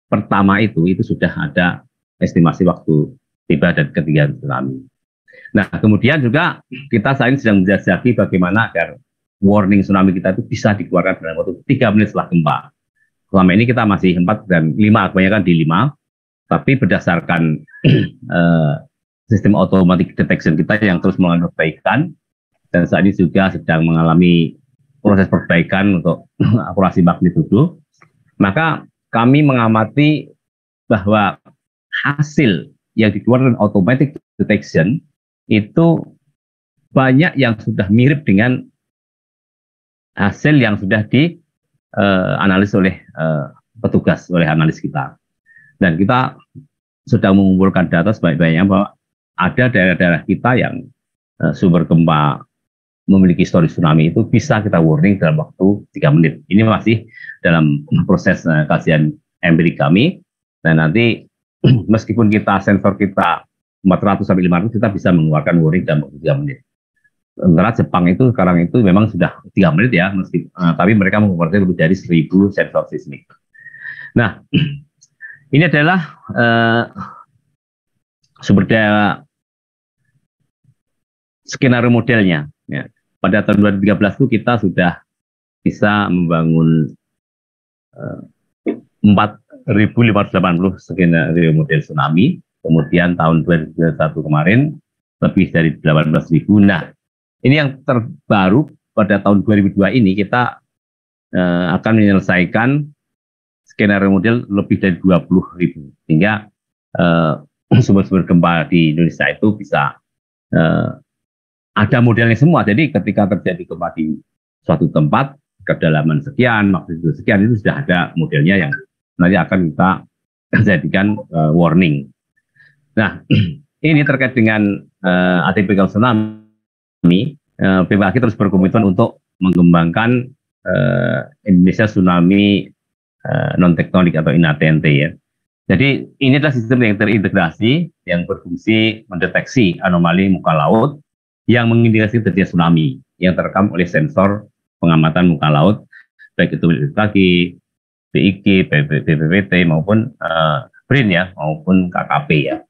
pertama itu sudah ada estimasi waktu tiba dan ketinggian tsunami. Nah, kemudian juga kita saat ini sedang menjajaki bagaimana agar warning tsunami kita itu bisa dikeluarkan dalam waktu 3 menit setelah gempa. Selama ini kita masih 4 dan 5, kebanyakan di 5, tapi berdasarkan sistem automatic detection kita yang terus mengalami perbaikan, dan saat ini juga sedang mengalami proses perbaikan untuk akurasi magnitudo, maka kami mengamati bahwa hasil yang dikeluarkan automatic detection itu banyak yang sudah mirip dengan hasil yang sudah dianalisis oleh petugas, oleh analis kita. Dan kita sudah mengumpulkan data sebanyak-banyaknya bahwa ada daerah-daerah kita yang sumber gempa memiliki histori tsunami itu bisa kita warning dalam waktu 3 menit. Ini masih dalam proses kajian empirik kami, dan nanti meskipun kita sensor kita 400 sampai 500, kita bisa mengeluarkan warning dalam waktu 3 menit. Sementara Jepang itu sekarang itu memang sudah 3 menit ya, tapi mereka mengeluarkan lebih dari 1000 sensor seismik. Nah, ini adalah sumber daya skenario modelnya. Ya. Pada tahun 2013 itu kita sudah bisa membangun 4.580 skenario model tsunami. Kemudian tahun 2021 kemarin lebih dari 18.000. Nah, ini yang terbaru pada tahun 2002 ini kita akan menyelesaikan skenario model lebih dari 20.000. Sehingga sumber-sumber gempa di Indonesia itu bisa ada modelnya semua. Jadi ketika terjadi gempa di suatu tempat, kedalaman sekian, magnitudo sekian, itu sudah ada modelnya yang nanti akan kita jadikan warning. Nah, ini terkait dengan atypical tsunami, BMKG terus berkomitmen untuk mengembangkan Indonesia Tsunami Non-Tektonik atau INATNT ya. Jadi ini adalah sistem yang terintegrasi yang berfungsi mendeteksi anomali muka laut yang mengindikasi terjadi tsunami yang terekam oleh sensor pengamatan muka laut, baik itu BMKG, BIG, BPPT maupun BRIN ya, maupun KKP ya.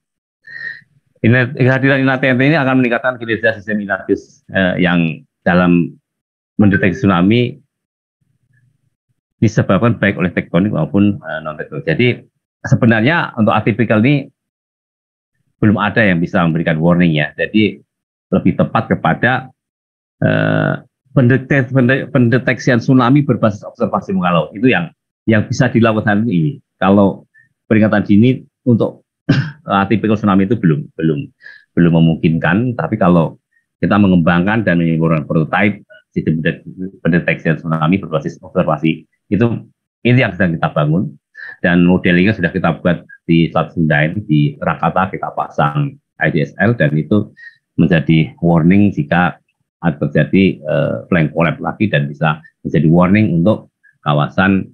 Kehadiran INATNT ini akan meningkatkan kinerja sistem INATIS yang dalam mendeteksi tsunami disebabkan baik oleh tektonik maupun non-tektonik. Jadi sebenarnya untuk atypical ini belum ada yang bisa memberikan warning ya. Jadi lebih tepat kepada pendeteksian tsunami berbasis observasi muka laut. Itu yang bisa dilakukan ini. Kalau peringatan dini untuk atypical tsunami itu belum memungkinkan. Tapi kalau kita mengembangkan dan menyimpulkan prototipe sistem pendeteksian tsunami berbasis observasi, ini yang sedang kita bangun. Dan modelingnya sudah kita buat di Selat Sunda ini, di Rakata kita pasang IDSL, dan itu menjadi warning jika terjadi flank collapse lagi, dan bisa menjadi warning untuk kawasan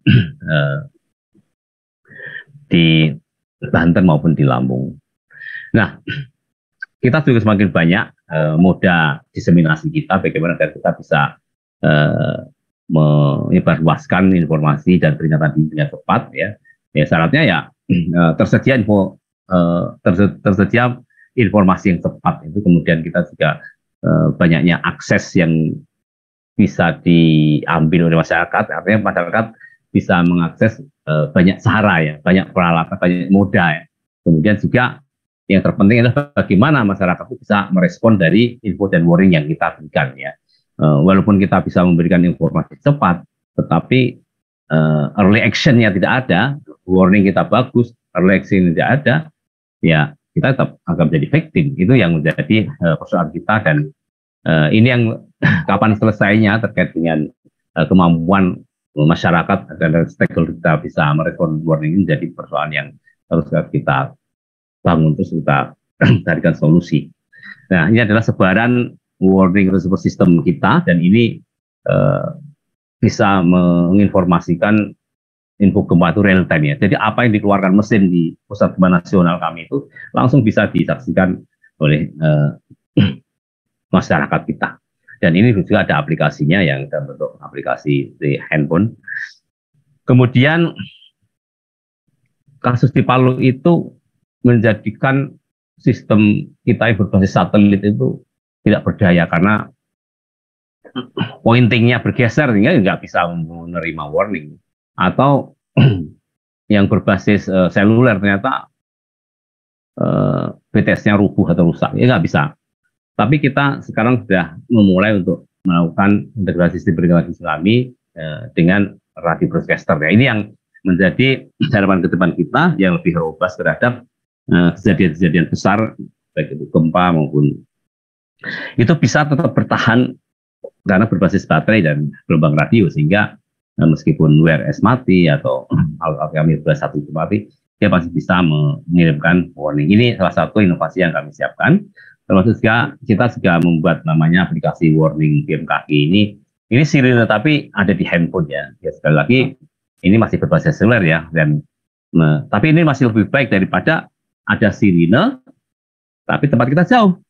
di Banten maupun di Lampung. Nah, kita juga semakin banyak moda diseminasi kita, bagaimana agar kita bisa menyebarluaskan informasi dan peringatan dini dengan tepat, ya. Ya, syaratnya ya tersedia tersedia informasi yang tepat, itu kemudian kita juga banyaknya akses yang bisa diambil oleh masyarakat, artinya masyarakat bisa mengakses banyak cara, ya, banyak peralatan, banyak moda, ya. Kemudian juga yang terpenting adalah bagaimana masyarakat itu bisa merespon dari info dan warning yang kita berikan, ya. Walaupun kita bisa memberikan informasi cepat, tetapi early action-nya tidak ada, warning kita bagus, early action tidak ada, ya kita tetap akan menjadi victim. Itu yang menjadi persoalan kita, dan ini yang kapan selesainya terkait dengan kemampuan masyarakat dan stakeholder kita bisa merespon warning ini menjadi persoalan yang harus kita bangun, terus kita carikan solusi. Nah, ini adalah sebaran warning response system kita, dan ini bisa menginformasikan info gempa itu real time, ya. Jadi apa yang dikeluarkan mesin di pusat gempa nasional kami itu langsung bisa disaksikan oleh masyarakat kita. Dan ini juga ada aplikasinya yang dalam bentuk aplikasi di handphone. Kemudian kasus di Palu itu menjadikan sistem kita yang berbasis satelit itu tidak berdaya karena pointingnya bergeser sehingga nggak bisa menerima warning, atau yang berbasis seluler ternyata BTS-nya rubuh atau rusak, ya nggak bisa. Tapi kita sekarang sudah memulai untuk melakukan integrasi sistem peringatan tsunami dengan radio broadcaster, ya. Ini yang menjadi harapan ke depan kita yang lebih robust terhadap kejadian-kejadian besar, baik itu gempa maupun itu bisa tetap bertahan karena berbasis baterai dan gelombang radio, sehingga meskipun WRS mati atau kami satu itu mati, dia masih bisa mengirimkan warning. Ini salah satu inovasi yang kami siapkan. Termasuk juga kita juga membuat namanya aplikasi warning BMKG ini sirine tapi ada di handphone, ya. Ya, sekali lagi ini masih berbasis seluler, ya, dan tapi ini masih lebih baik daripada ada sirine tapi tempat kita jauh,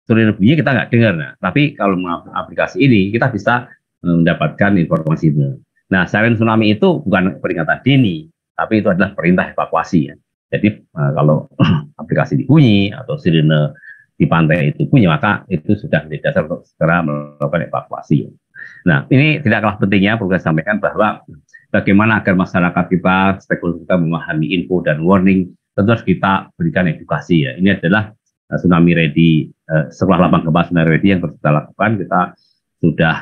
sirine bunyi kita nggak dengar. Nah, tapi kalau menggunakan aplikasi ini kita bisa mendapatkan informasi itu. Nah, siren tsunami itu bukan peringatan dini, tapi itu adalah perintah evakuasi, ya. Jadi kalau aplikasi dibunyi atau sirine di pantai itu bunyi, maka itu sudah menjadi dasar untuk segera melakukan evakuasi. Nah, ini tidak kalah pentingnya perlu saya sampaikan bahwa bagaimana agar masyarakat kita, stakeholder kita memahami info dan warning, tentu harus kita berikan edukasi, ya. Ini adalah tsunami ready, setelah lapang gempa tsunami ready yang kita lakukan, kita sudah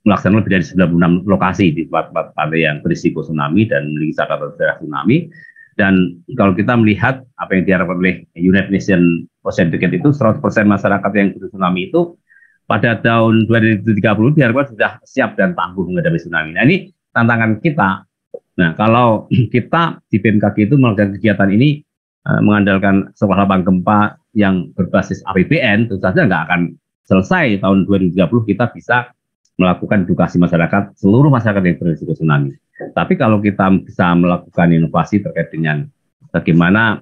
melaksanakan lebih dari 96 lokasi di tempat-tempat pantai yang berisiko tsunami dan memiliki catatan sejarah tsunami. Dan kalau kita melihat apa yang diharapkan oleh United Nations Ocean Decade itu 100% masyarakat yang butuh tsunami itu pada tahun 2030 diharapkan sudah siap dan tangguh menghadapi tsunami. Nah, ini tantangan kita. Nah, kalau kita di BMKG itu melakukan kegiatan ini mengandalkan sebuah lapang gempa yang berbasis APBN, tentu saja nggak akan selesai tahun 2030 kita bisa melakukan edukasi masyarakat, seluruh masyarakat yang berisiko tsunami. Tapi kalau kita bisa melakukan inovasi terkait dengan bagaimana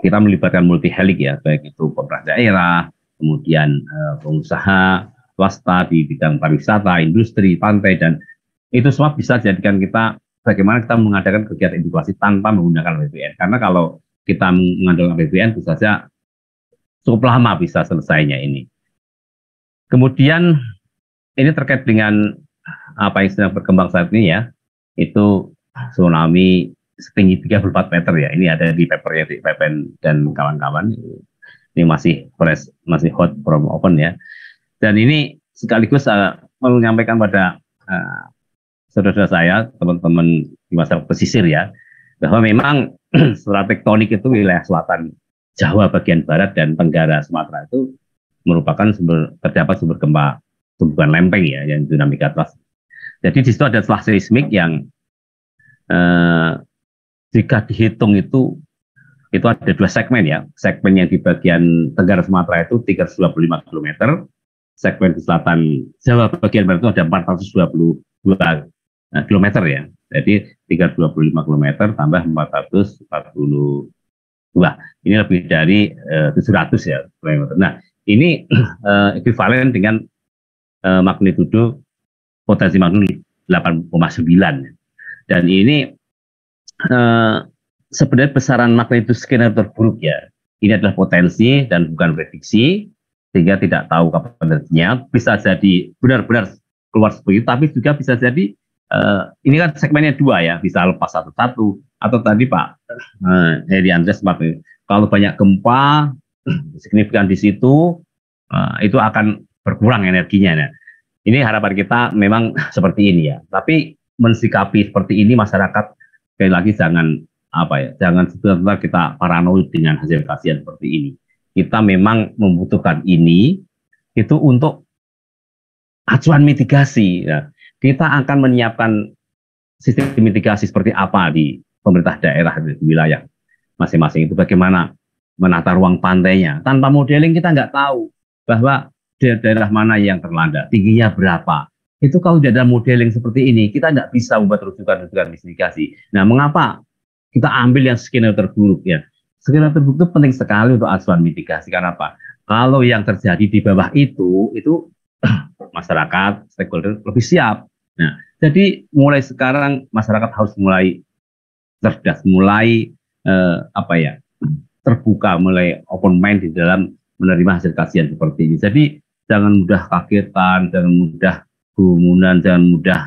kita melibatkan multi helik, ya, baik itu pemerintah daerah, kemudian pengusaha swasta di bidang pariwisata, industri, pantai, dan itu semua bisa jadikan kita bagaimana kita mengadakan kegiatan edukasi tanpa menggunakan APBN. Karena kalau kita mengandalkan APBN, bisa saja cukup lama bisa selesainya ini. Kemudian ini terkait dengan apa yang sedang berkembang saat ini, ya, itu tsunami setinggi 34 meter, ya. Ini ada di papernya di PPN dan kawan-kawan. Ini masih fresh, masih hot from open, ya. Dan ini sekaligus menyampaikan pada saudara saya, teman-teman di masyarakat pesisir, ya, bahwa memang secara tektonik itu wilayah selatan Jawa bagian barat dan Tenggara Sumatera itu merupakan terdapat sumber gempa tumbukan lempeng, ya, yang dinamika atlas. Jadi di situ ada celah seismik yang jika dihitung itu ada dua segmen, ya. Segmen yang di bagian Tenggara Sumatera itu 325 km, segmen di selatan Jawa bagian barat itu ada 422 kilometer ya. Jadi 325 km tambah 442. Ini lebih dari 700 ya km. Nah, ini ekuivalen dengan magnitudo potensi magnitudo 8,9. Dan ini sebenarnya besaran magnitudo skenario terburuk ya. Ini adalah potensi dan bukan prediksi, sehingga tidak tahu kapan terjadinya. Bisa jadi benar-benar keluar seperti itu, tapi juga bisa jadi ini kan segmennya dua ya, bisa lepas satu-satu. Atau tadi Pak Heri Andreas kalau banyak gempa signifikan di situ, itu akan berkurang energinya. Nah, ini harapan kita memang seperti ini ya. Tapi mensikapi seperti ini masyarakat sekali lagi jangan jangan sebenarnya kita paranoid dengan hasil kajian seperti ini. Kita memang membutuhkan ini itu untuk acuan mitigasi. Nah, kita akan menyiapkan sistem mitigasi seperti apa di pemerintah daerah di wilayah masing-masing itu, bagaimana menata ruang pantainya. Tanpa modeling kita nggak tahu bahwa daerah mana yang terlanda, tingginya berapa. Itu kalau tidak ada modeling seperti ini, kita nggak bisa membuat rujukan-rujukan mitigasi. Nah, mengapa kita ambil yang skenario terburuk ya? Skenario terburuk itu penting sekali untuk acuan mitigasi. Karena apa? Kalau yang terjadi di bawah itu masyarakat, stakeholder lebih siap. Nah, jadi mulai sekarang masyarakat harus mulai cerdas, mulai terbuka, mulai open mind di dalam menerima hasil kajian seperti ini. Jadi jangan mudah kagetan, jangan mudah kerumunan, jangan mudah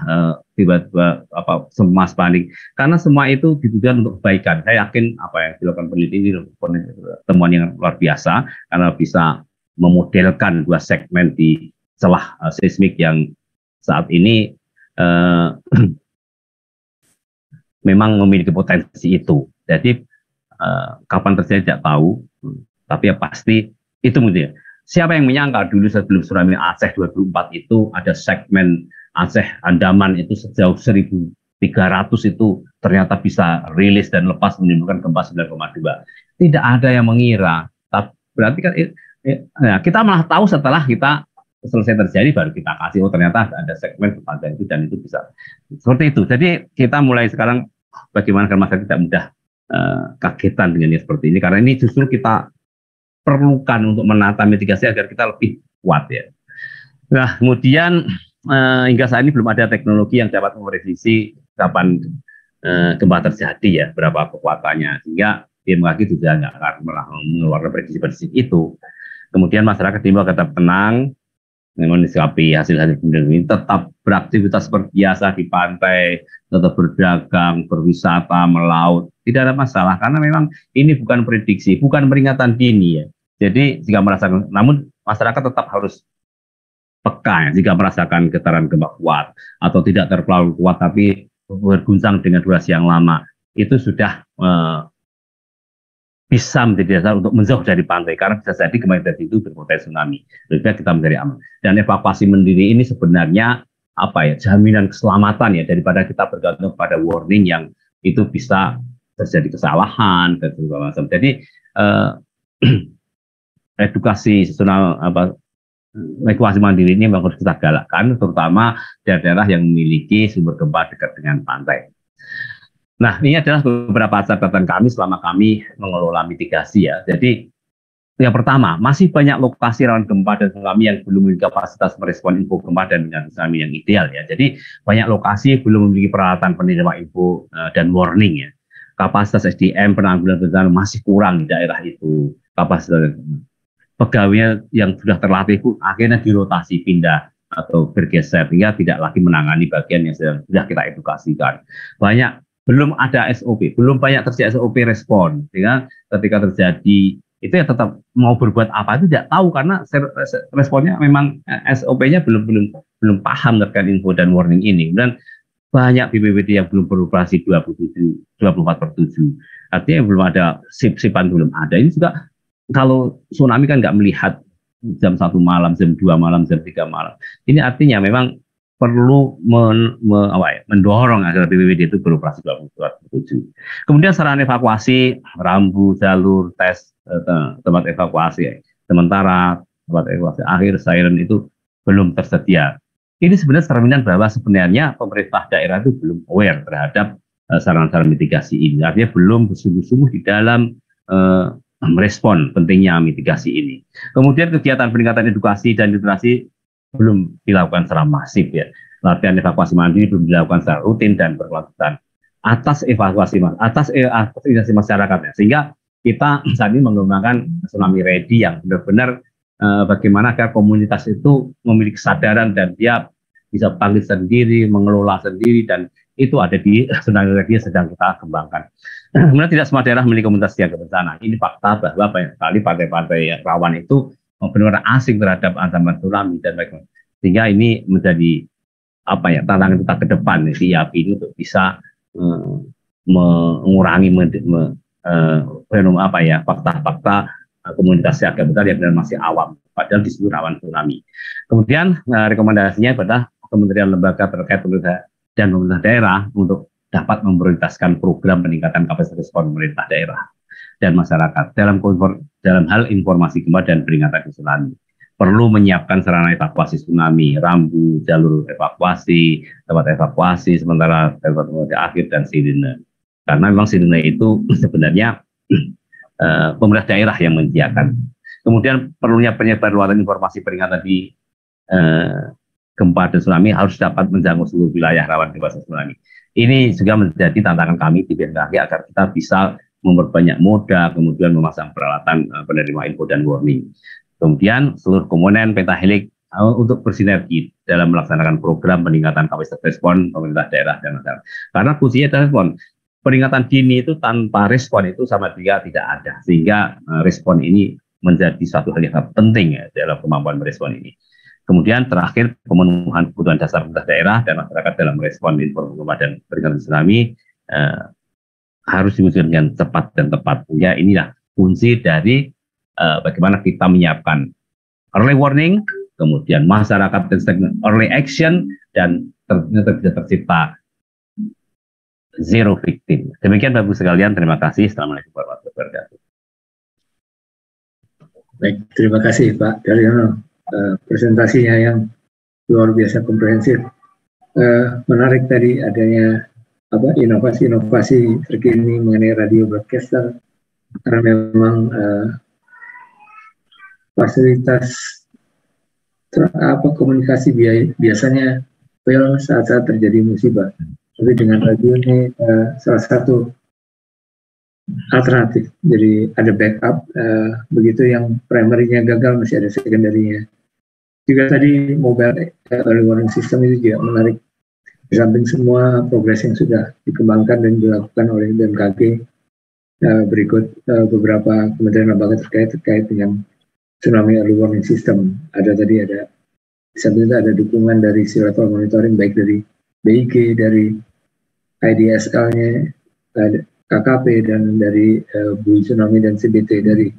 tiba-tiba cemas, panik, karena semua itu ditujukan untuk kebaikan. Saya yakin apa yang dilakukan peneliti ini temuan yang luar biasa, karena bisa memodelkan dua segmen di celah seismik yang saat ini memang memiliki potensi itu. Jadi kapan terjadi tidak tahu, tapi ya pasti itu mungkin. Siapa yang menyangka dulu sebelum tsunami Aceh 2004 itu ada segmen Aceh Andaman itu sejauh 1.300 itu ternyata bisa rilis dan lepas menimbulkan gempa 9,2. Tidak ada yang mengira. Berarti kan kita malah tahu setelah kita selesai terjadi baru kita kasih, ternyata ada segmen kepanjang itu dan itu bisa seperti itu. Jadi kita mulai sekarang bagaimana agar masyarakat tidak mudah kagetan dengan yang seperti ini, karena ini justru kita perlukan untuk menata mitigasi agar kita lebih kuat ya. Nah, kemudian hingga saat ini belum ada teknologi yang dapat memprediksi kapan gempa terjadi ya, berapa kekuatannya, sehingga BMKG juga nggak akan mengeluarkan prediksi itu. Kemudian masyarakat diimbau tetap tenang, menyikapi hasil-hasil penelitian ini, tetap beraktivitas seperti biasa di pantai, tetap berdagang, berwisata, melaut, tidak ada masalah, karena memang ini bukan prediksi, bukan peringatan dini ya. Jadi jika merasakan, namun masyarakat tetap harus peka ya, jika merasakan getaran gempa kuat atau tidak terlalu kuat tapi berguncang dengan durasi yang lama, itu sudah bisa menjadi dasar untuk menjauh dari pantai, karena bisa jadi gempa tadi itu berpotensi tsunami. Lebih baik kita mencari aman. Dan evakuasi mandiri ini sebenarnya jaminan keselamatan ya, daripada kita bergantung pada warning yang itu bisa terjadi kesalahan dan segala macam. Jadi edukasi evakuasi mandiri ini memang harus kita galakkan, terutama daerah-daerah yang memiliki sumber gempa dekat dengan pantai. Nah, ini adalah beberapa catatan kami selama kami mengelola mitigasi ya. Jadi yang pertama, masih banyak lokasi rawan gempa dan tsunami yang belum memiliki kapasitas merespon info gempa dan tsunami yang ideal ya. Jadi banyak lokasi belum memiliki peralatan penerima info dan warning ya. Kapasitas SDM penanggulangan bencana masih kurang di daerah itu. Kapasitas pegawainya yang sudah terlatih pun akhirnya dirotasi, pindah atau bergeser, sehingga tidak lagi menangani bagian yang sudah kita edukasikan. Belum ada SOP, belum banyak terjadi SOP respon, sehingga ketika terjadi itu ya tetap mau berbuat apa itu tidak tahu, karena responnya memang SOP-nya belum paham terkait info dan warning ini. Dan banyak BPBD yang belum beroperasi 24/7, artinya belum ada sip-sipan, belum ada. Ini juga kalau tsunami kan nggak melihat jam 1 malam, jam 2 malam, jam 3 malam. Ini artinya memang perlu mendorong agar BPBD itu beroperasi 24/7. Kemudian sarana evakuasi, rambu, jalur, tes, tempat evakuasi. Sementara tempat evakuasi akhir, siren itu belum tersedia. ini sebenarnya cerminan bahwa sebenarnya pemerintah daerah itu belum aware terhadap saran-saran mitigasi ini. Artinya belum bersungguh-sungguh di dalam merespon pentingnya mitigasi ini. Kemudian kegiatan peningkatan edukasi dan literasi belum dilakukan secara masif ya. Latihan evakuasi mandiri belum dilakukan secara rutin dan berkelanjutan atas inisiasi masyarakatnya. Sehingga kita saat ini mengembangkan tsunami ready yang benar-benar bagaimana agar komunitas itu memiliki kesadaran dan dia bisa bangkit sendiri, mengelola sendiri, dan itu ada di tsunami ready yang sedang kita kembangkan. Kemudian tidak semua daerah memiliki komunitas siaga bencana. Ini fakta bahwa banyak sekali pantai-pantai rawan itu benar-benar asing terhadap ancaman tsunami dan bagaimana. Sehingga ini menjadi tantangan kita ke depan di IAPI ini untuk bisa mengurangi fakta-fakta komunitas siaga bencana yang benar masih awam, padahal disebut rawan tsunami. Kemudian rekomendasinya adalah kementerian lembaga terkait pemerintah dan pemerintah daerah untuk dapat memprioritaskan program peningkatan kapasitas respon pemerintah daerah dan masyarakat dalam hal informasi gempa dan peringatan tsunami. Perlu menyiapkan sarana evakuasi tsunami, rambu, jalur evakuasi, tempat evakuasi, sementara evakuasi akhir dan sirine. Karena memang sirine itu sebenarnya pemerintah daerah yang menyediakan. Kemudian perlunya penyebaran informasi peringatan di gempa dan tsunami harus dapat menjangkau seluruh wilayah rawan gempa dan tsunami. Ini juga menjadi tantangan kami di BMKG agar kita bisa memperbanyak moda, kemudian memasang peralatan penerima info dan warning. Kemudian seluruh komponen pentahelix untuk bersinergi dalam melaksanakan program peningkatan kapasitas respon pemerintah daerah dan masyarakat. Karena kuncinya adalah respon. Peringatan dini itu tanpa respon itu sama dia tidak ada. Sehingga respon ini menjadi suatu hal yang penting ya, dalam kemampuan merespon ini. Kemudian terakhir pemenuhan kebutuhan dasar pemerintah daerah dan masyarakat dalam merespon informasi gempa dan peringatan tsunami harus diwujudkan dengan cepat dan tepat. Sehingga inilah kunci dari bagaimana kita menyiapkan early warning, kemudian masyarakat dan early action, dan ternyata bisa tercipta zero victim. Demikian Bapak Ibu sekalian, terima kasih. Assalamualaikum warahmatullahi wabarakatuh. Baik, terima kasih Pak Daryono. Presentasinya yang luar biasa komprehensif. Menarik tadi adanya inovasi-inovasi terkini mengenai radio broadcaster, karena memang fasilitas komunikasi biasanya fail saat terjadi musibah. Tapi dengan radio ini salah satu alternatif. Jadi ada backup, begitu yang primary-nya gagal masih ada secondary-nya. Juga tadi mobile early warning system itu juga menarik. Di samping semua progres yang sudah dikembangkan dan dilakukan oleh BMKG, berikut beberapa kementerian lembaga terkait dengan tsunami early warning system. Di samping itu ada dukungan dari sea level monitoring, baik dari BIG, dari IDSL-nya, KKP, dan dari Bui Tsunami dan CBT dari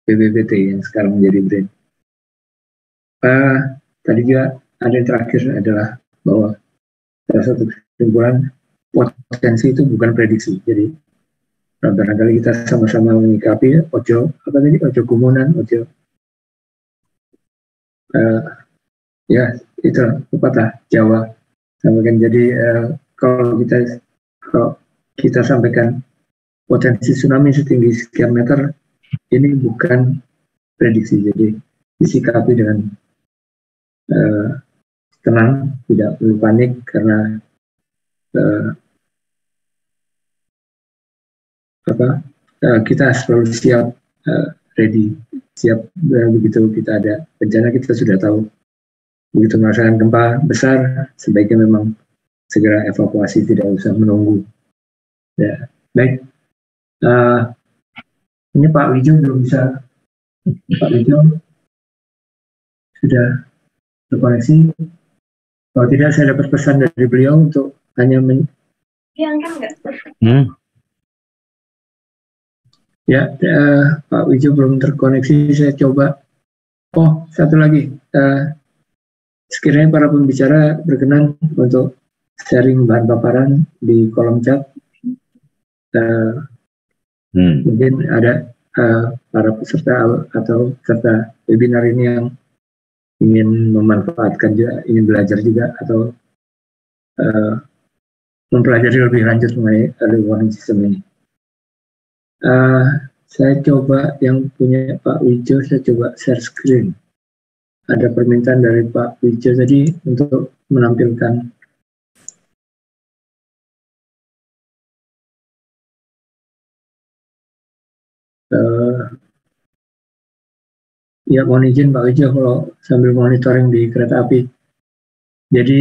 BBPT yang sekarang menjadi BRIN. Tadi juga ada yang terakhir adalah bahwa salah satu kesimpulan potensi itu bukan prediksi. Jadi barangkali kita sama-sama menyikapi ojo kumunan, ya itu pepatah Jawa sampaikan. Jadi kalau kita sampaikan potensi tsunami setinggi sekian meter, ini bukan prediksi. Jadi disikapi dengan tenang, tidak perlu panik, karena kita selalu siap, ready, siap. Begitu kita ada bencana, kita sudah tahu. Begitu merasakan gempa besar, sebaiknya memang segera evakuasi, tidak usah menunggu. Ya, baik. Ini Pak Wijo belum bisa. Pak Wijo sudah terkoneksi. Kalau tidak, saya dapat pesan dari beliau untuk hanya Ya, Pak Wijo belum terkoneksi. Saya coba. Oh, satu lagi. Sekiranya para pembicara berkenan untuk sharing bahan paparan di kolom chat. Mungkin ada para peserta atau peserta webinar ini ingin memanfaatkan juga, ingin belajar juga, atau mempelajari lebih lanjut mengenai early warning system ini. Saya coba yang punya Pak Wijo, saya coba share screen. Ada permintaan dari Pak Wijo tadi untuk menampilkan ya, mohon izin Pak Wijo kalau sambil monitoring di kereta api. Jadi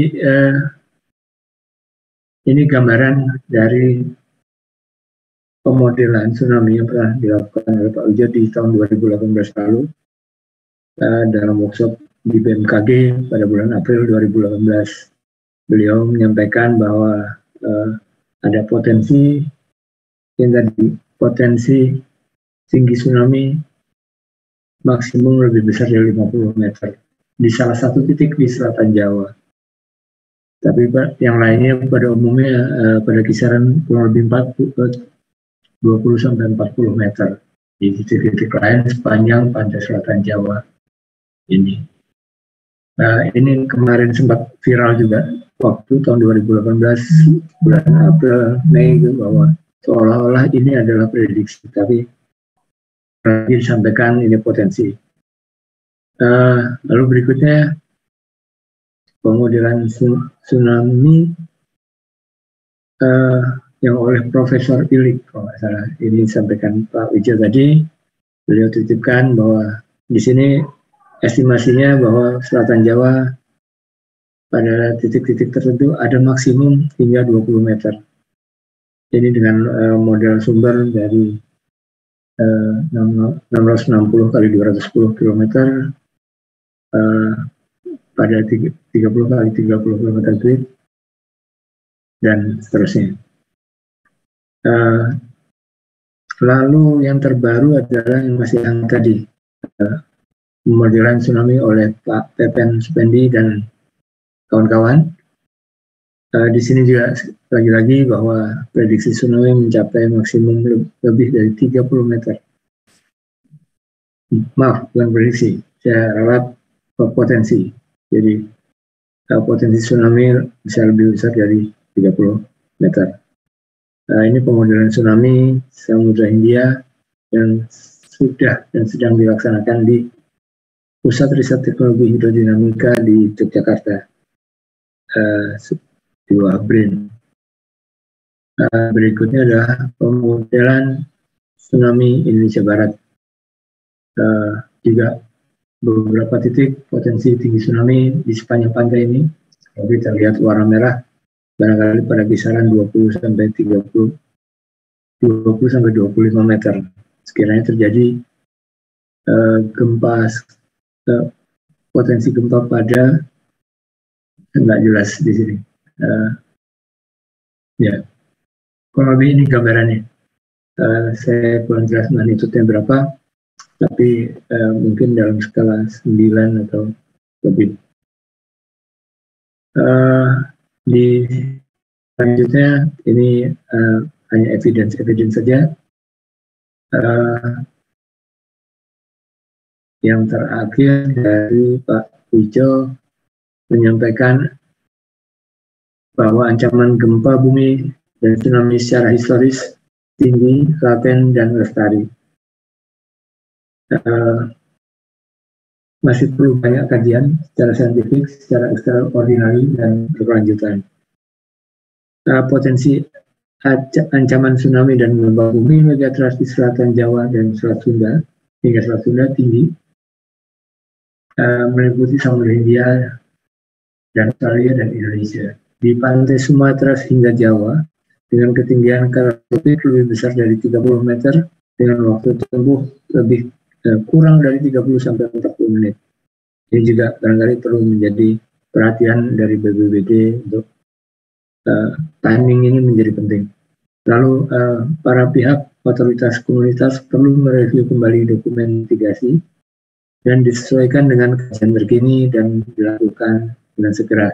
ini gambaran dari pemodelan tsunami yang pernah dilakukan oleh Pak Wijo di tahun 2018 lalu dalam workshop di BMKG pada bulan April 2018. Beliau menyampaikan bahwa ada potensi tinggi tsunami maksimum lebih besar dari 50 meter di salah satu titik di selatan Jawa. Tapi yang lainnya pada umumnya pada kisaran kurang lebih 20 sampai 40 meter di titik-titik lain sepanjang pantai selatan Jawa ini. Ini kemarin sempat viral juga waktu tahun 2018 bulan April Mei itu, bahwa seolah-olah ini adalah prediksi, tapi disampaikan ini potensi. Lalu berikutnya pemodelan tsunami yang oleh Profesor Ilik, kalau nggak salah, ini disampaikan Pak Wijo tadi. Beliau titipkan bahwa di sini estimasinya bahwa selatan Jawa pada titik-titik tertentu ada maksimum hingga 20 meter. Ini dengan model sumber dari 660 kali 210 km pada 30 kali 30 km grid dan seterusnya. Lalu yang terbaru adalah yang masih hangat tadi, pemodelan tsunami oleh Pak Pepen Supendi dan kawan-kawan. Di sini juga lagi-lagi bahwa prediksi tsunami mencapai maksimum lebih dari 30 meter. Maaf, bukan prediksi, saya rawat potensi. Jadi potensi tsunami bisa lebih besar dari 30 meter. Ini pemodelan tsunami Samudra Hindia yang sudah dan sedang dilaksanakan di Pusat Riset Teknologi Hidrodinamika di Yogyakarta, di bawah BRIN. Berikutnya adalah pemodelan tsunami Indonesia Barat. Juga beberapa titik potensi tinggi tsunami di sepanjang pantai ini. Kalau kita lihat warna merah, barangkali pada kisaran 20 sampai 25 meter. Sekiranya terjadi potensi gempa pada, nggak jelas di sini. Ya, kalau lebih ini gambarannya. Saya kurang jelas magnitude-nya berapa, tapi mungkin dalam skala 9 atau lebih. Di selanjutnya ini hanya evidence saja. Yang terakhir dari Pak Wijo menyampaikan bahwa ancaman gempa bumi dan tsunami secara historis tinggi, laten, dan lestari. Masih perlu banyak kajian secara saintifik, secara extraordinary, dan berkelanjutan. Potensi ancaman tsunami dan gempa bumi megatrust di selatan Jawa dan Selat Sunda hingga Selat Sunda tinggi, meliputi Samudra Hindia dan Australia dan Indonesia. Di pantai Sumatera hingga Jawa dengan ketinggian karbonatrik lebih besar dari 30 meter dengan waktu tempuh lebih kurang dari 30 sampai 40 menit. Ini juga barangkali perlu menjadi perhatian dari BPBD untuk timing ini menjadi penting. Lalu para pihak otoritas komunitas perlu mereview kembali dokumen mitigasi dan disesuaikan dengan kajian terkini dan dilakukan dengan segera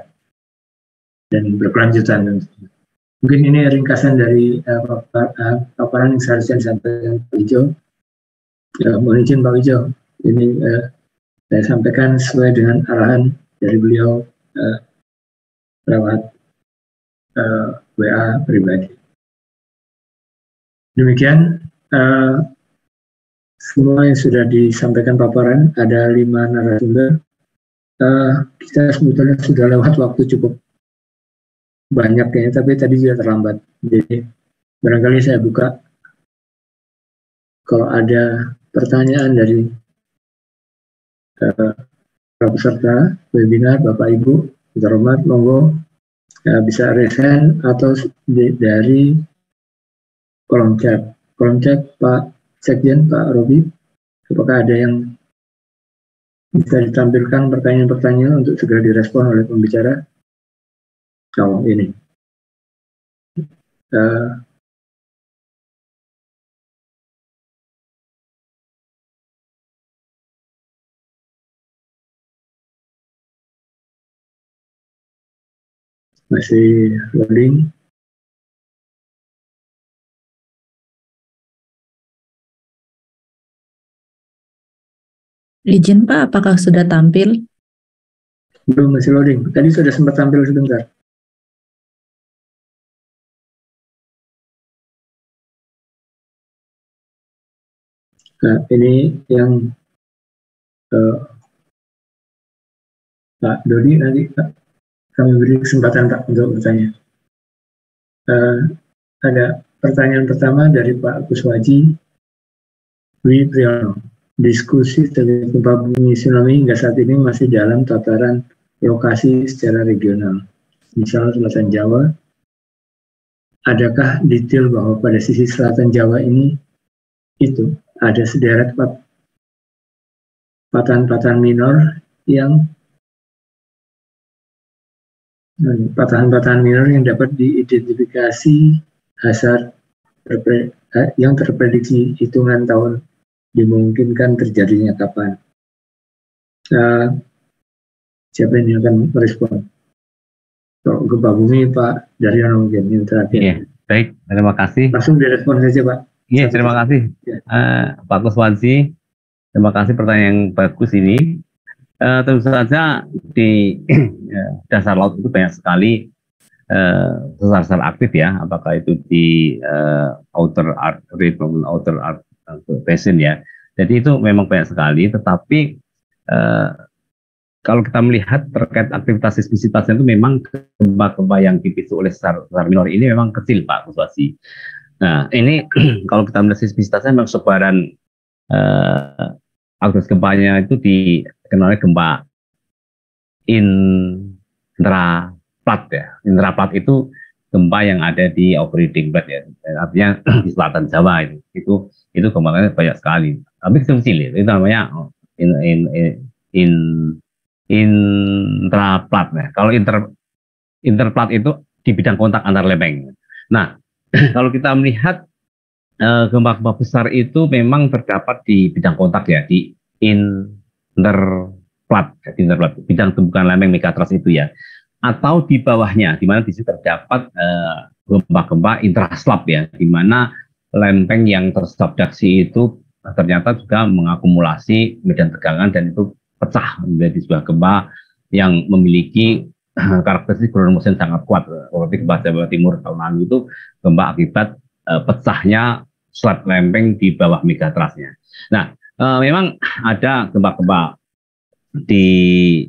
dan berkelanjutan. Mungkin ini ringkasan dari paparan yang seharusnya disampaikan Pak Wijo. Mohon izin Pak Wijo, ini saya sampaikan sesuai dengan arahan dari beliau lewat WA pribadi. Demikian semua yang sudah disampaikan paparan, ada 5 narasumber. Kita sebetulnya sudah lewat waktu cukup banyak ya, tapi tadi juga terlambat. Jadi barangkali saya buka kalau ada pertanyaan dari para peserta webinar, Bapak Ibu, terhormat, monggo bisa raise hand atau dari kolom chat. Kolom chat Pak Sekjen, Pak Robi, apakah ada yang bisa ditampilkan pertanyaan-pertanyaan untuk segera direspon oleh pembicara? Oh, ini. Masih loading. Izin Pak, apakah sudah tampil? Belum, masih loading. Tadi sudah sempat tampil sebentar. Nah, ini yang Pak Dodi nanti Pak, kami beri kesempatan Pak untuk bertanya. Ada pertanyaan pertama dari Pak Kuswaji Dwi Priyono. Diskusi terkait gempa bumi tsunami hingga saat ini masih dalam tataran lokasi secara regional. Misalnya Selatan Jawa, adakah detail bahwa pada sisi Selatan Jawa ini itu ada sederet patahan-patahan minor yang dapat diidentifikasi hasar yang terprediksi hitungan tahun dimungkinkan terjadinya kapan. Siapa yang akan merespon? Gempa bumi Pak Daryono mungkin yang terakhir. Iya, baik, terima kasih. Langsung direspon saja Pak. Iya, terima kasih Pak Kuswansi. Terima kasih pertanyaan yang bagus ini. Tentu saja di dasar laut itu banyak sekali sesar-sesar aktif ya, apakah itu di outer reef maupun outer basin ya. Jadi itu memang banyak sekali, tetapi kalau kita melihat terkait aktivitas seismisitasnya itu memang gempa-gempa yang dipicu oleh sesar minor ini memang kecil Pak Kuswasi. Nah ini kalau kita melihat seismisitasnya memang sebaran aktivitas gempanya itu dikenal gempa intraplat ya. Intraplat itu gempa yang ada di operating belt ya, artinya di selatan Jawa itu gempa banyak sekali. Tapi kecil-kecil itu namanya intraplat. Nah, kalau interplat itu di bidang kontak antar lempeng. Nah, kalau kita melihat gempa-gempa besar itu memang terdapat di bidang kontak ya, di interplat, bidang tumbukan lempeng megatrust itu ya, atau di bawahnya, di mana di situ terdapat gempa-gempa intraslab ya, di mana lempeng yang tersubduksi itu ternyata juga mengakumulasi medan tegangan dan itu pecah menjadi sebuah gempa yang memiliki karakteristik ground motion sangat kuat. Seperti gempa Jawa Timur tahun lalu itu gempa akibat pecahnya slab lempeng di bawah megatrustnya. Nah, memang ada gempa-gempa di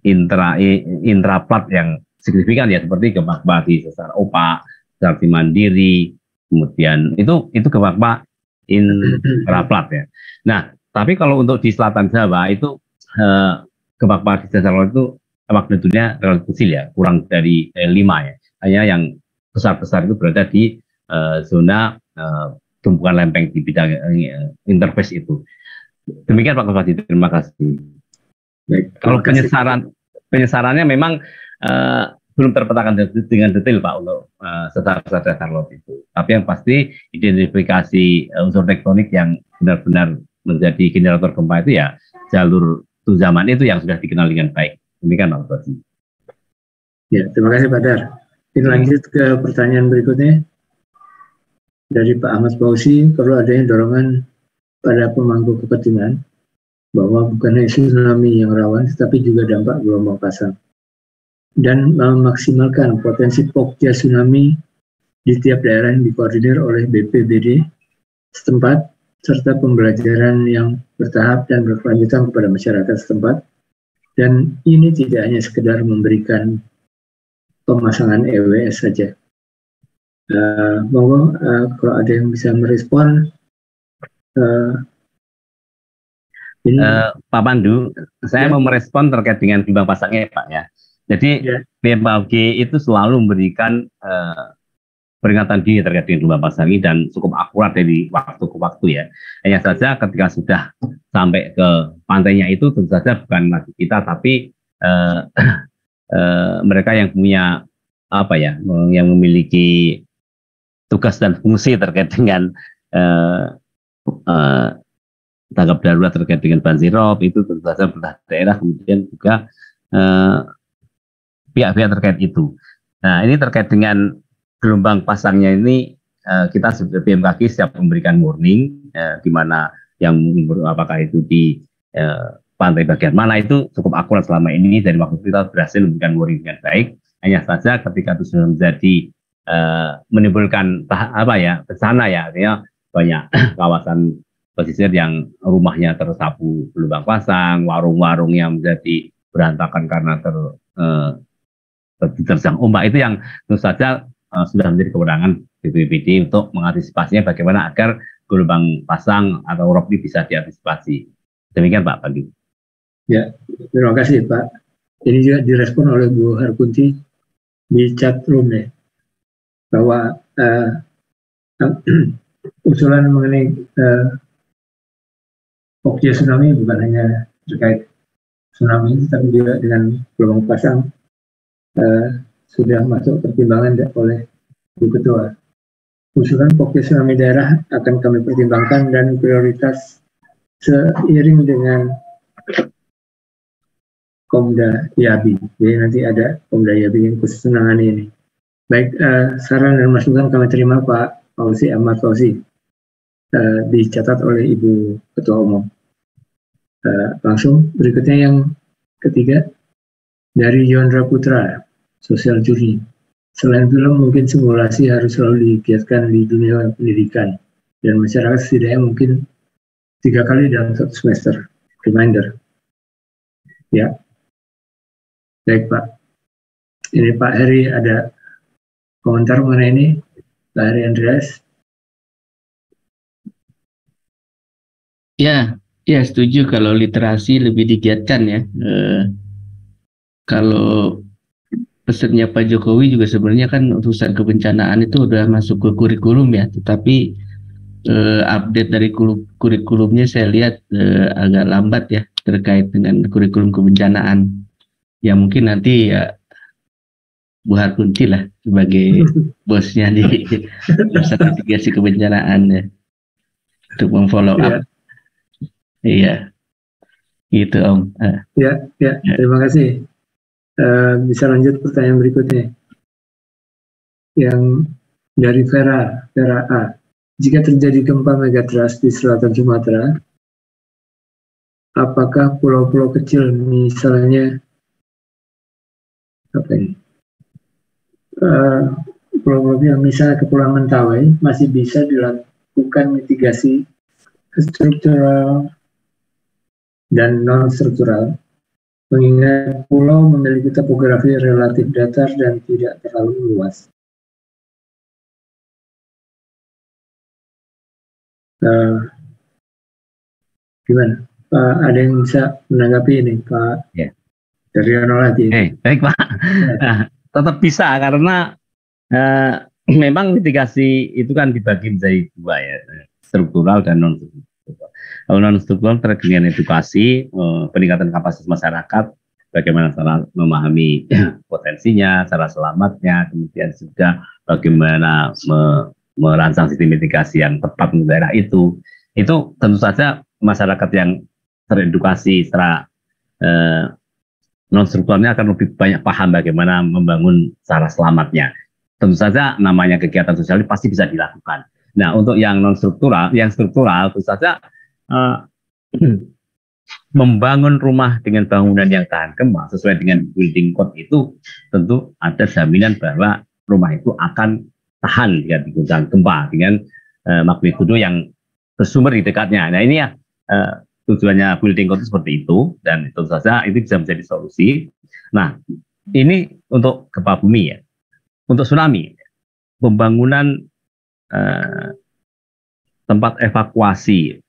intraplat yang signifikan ya, seperti gempa-gempa di sesar Opak, sesar Mandiri, kemudian itu gempa-gempa intraplat ya. Nah, tapi kalau untuk di selatan Jawa itu gempa-gempa di sesar laut itu magnitudenya relatif kecil ya, kurang dari 5 ya. Hanya yang besar-besar itu berada di zona tumpukan lempeng di bidang interface itu. Demikian Pak Kuswati, terima kasih. Baik, kalau penyesarannya memang belum terpetakan dengan detail Pak untuk sesar-sesar dasar laut itu. Tapi yang pasti identifikasi unsur tektonik yang benar-benar menjadi generator gempa itu ya jalur zaman itu yang sudah dikenal dengan baik. Demikian Pak Kuswati. Ya, terima kasih Pak Dar. Kita lanjut ke pertanyaan berikutnya. Dari Pak Ahmad Fauzi, perlu adanya dorongan pada pemangku kepentingan bahwa bukan hanya tsunami yang rawan, tetapi juga dampak gelombang pasang, dan memaksimalkan potensi Pokja tsunami di tiap daerah yang dikoordinir oleh BPBD setempat, serta pembelajaran yang bertahap dan berkelanjutan kepada masyarakat setempat. Dan ini tidak hanya sekedar memberikan pemasangan EWS saja. Monggo kalau ada yang bisa merespon. Pak Pandu, saya mau merespon terkait dengan gelombang pasangnya, Pak ya. Jadi BMKG itu selalu memberikan peringatan dini terkait dengan gelombang pasang ini dan cukup akurat dari waktu ke waktu ya. Hanya saja ketika sudah sampai ke pantainya itu tentu saja bukan lagi kita, tapi mereka yang punya apa ya, yang memiliki tugas dan fungsi terkait dengan tanggap darurat terkait dengan banjirop itu tentu saja pemerintah daerah, kemudian juga pihak-pihak terkait itu. Nah, ini terkait dengan gelombang pasangnya ini kita sudah BMKG siap memberikan warning di mana yang apakah itu di pantai bagian mana itu cukup akurat selama ini dari waktu kita berhasil memberikan warning dengan baik. Hanya saja ketika itu sudah menjadi menimbulkan bencana ya, artinya banyak kawasan pesisir yang rumahnya tersapu gelombang pasang, warung-warung yang menjadi berantakan karena terjang ombak, itu yang tentu saja sudah menjadi kewenangan BPBD untuk mengantisipasinya bagaimana agar gelombang pasang atau rob ini bisa diantisipasi. Demikian Pak Pandu. Ya, terima kasih Pak. Ini juga direspon oleh Bu Harkunti di chat room ya, bahwa usulan mengenai Pokja tsunami bukan hanya terkait tsunami, tapi juga dengan gelombang pasang sudah masuk pertimbangan oleh Bu Ketua. Usulan Pokja tsunami daerah akan kami pertimbangkan dan prioritas seiring dengan Komda Yabi. Jadi nanti ada Komda Yabi yang khusus menangani ini. Baik, saran dan masukan kami terima Pak Fauzi Ahmad Fauzi, dicatat oleh Ibu Ketua Umum. Langsung berikutnya yang ketiga dari Yondra Putra, Sosial Juri. Selain film, mungkin simulasi harus selalu digiatkan di dunia pendidikan dan masyarakat setidaknya mungkin 3 kali dalam 1 semester. Reminder. Ya, baik Pak. Ini Pak Heri ada komentar mengenai ini, Pak Heri Andreas. Ya, setuju kalau literasi lebih digiatkan ya. Kalau pesannya Pak Jokowi juga sebenarnya kan urusan kebencanaan itu udah masuk ke kurikulum ya, tetapi update dari kurikulumnya saya lihat agak lambat ya terkait dengan kurikulum kebencanaan. Ya mungkin nanti ya Bu Harkunti lah sebagai bosnya di Pusat Mitigasi Kebencanaan ya, untuk memfollow up. Iya, gitu Om. Ya, terima kasih. Bisa lanjut pertanyaan berikutnya. Yang dari Vera A. Jika terjadi gempa megatrust di selatan Sumatera, apakah pulau-pulau kecil misalnya pulau-pulau yang misalnya Kepulauan Mentawai masih bisa dilakukan mitigasi struktural dan non-struktural, mengingat pulau memiliki topografi relatif datar dan tidak terlalu luas. Gimana? Pak, ada yang bisa menanggapi ini, Pak? Ya. Daryono lagi. Baik Pak. Tetap bisa karena memang mitigasi itu kan dibagi menjadi 2 ya, struktural dan non-struktural. Kalau non-struktural terkait dengan edukasi, peningkatan kapasitas masyarakat, bagaimana cara memahami potensinya, cara selamatnya, kemudian juga bagaimana merancang sistem mitigasi yang tepat untuk daerah itu tentu saja masyarakat yang teredukasi secara non-strukturalnya akan lebih banyak paham bagaimana membangun cara selamatnya. Tentu saja namanya kegiatan sosial ini pasti bisa dilakukan. Nah, untuk yang non-struktural, yang struktural tentu saja membangun rumah dengan bangunan yang tahan gempa sesuai dengan building code itu tentu ada jaminan bahwa rumah itu akan tahan jika diguncang gempa dengan magnitudo yang bersumber di dekatnya. Nah ini ya tujuannya building code seperti itu, dan tentu saja itu bisa menjadi solusi. Nah ini untuk gempa bumi ya. Untuk tsunami, pembangunan tempat evakuasi,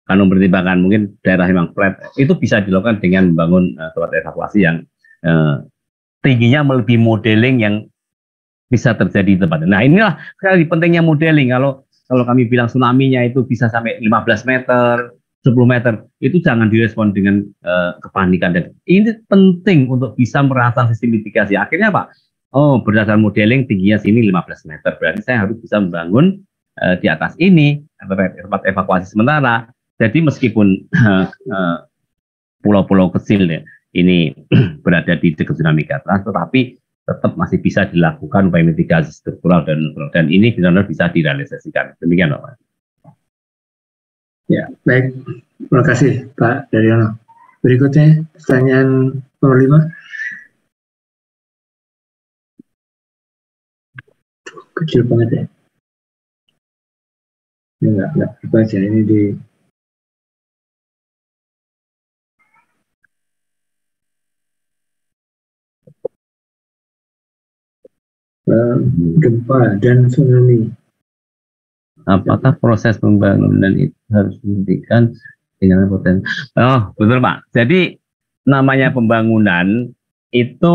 kalau mempertimbangkan mungkin daerah yang flat, itu bisa dilakukan dengan membangun tempat evakuasi yang tingginya melebihi modeling yang bisa terjadi di tempat. Nah inilah sekali pentingnya modeling. Kalau kami bilang tsunami-nya itu bisa sampai 15 meter, 10 meter, itu jangan direspon dengan kepanikan. Dan ini penting untuk bisa merangsang sistem mitigasi. Akhirnya Pak, oh berdasarkan modeling tingginya sini 15 meter, berarti saya harus bisa membangun di atas ini tempat evakuasi sementara. Jadi meskipun pulau-pulau kecil ya, ini berada di dekat tsunami ganas, tetapi tetap masih bisa dilakukan upaya mitigasi struktural dan ini benar-benar bisa direalisasikan. Demikian Pak. Ya, baik. Terima kasih Pak Daryono. Berikutnya pertanyaan nomor 5. Kecil banget ya. Ini enggak baca ini di gempa dan tsunami. Apakah proses pembangunan itu harus dihentikan dengan potensi? Oh, betul Pak. Jadi namanya pembangunan itu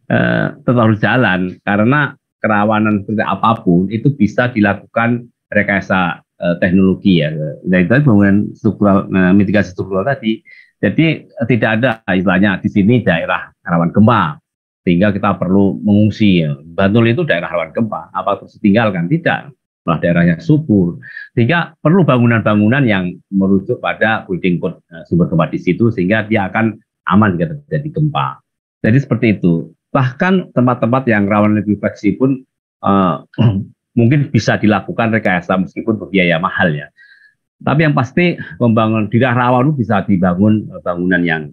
tetap harus jalan karena kerawanan seperti apapun itu bisa dilakukan rekayasa teknologi ya. Dan itu pembangunan struktural, mitigasi struktural tadi. Jadi tidak ada istilahnya di sini daerah rawan gempa sehingga kita perlu mengungsi. Bantul itu daerah rawan gempa, apa terus ditinggalkan? Tidak, malah daerahnya subur. Sehingga perlu bangunan-bangunan yang merujuk pada building code sumber gempa di situ sehingga dia akan aman jika terjadi gempa. Jadi seperti itu. Bahkan tempat-tempat yang rawan likuifaksi pun mungkin bisa dilakukan rekayasa meskipun berbiaya mahal ya. Tapi yang pasti pembangunan di daerah rawan itu bisa dibangun bangunan yang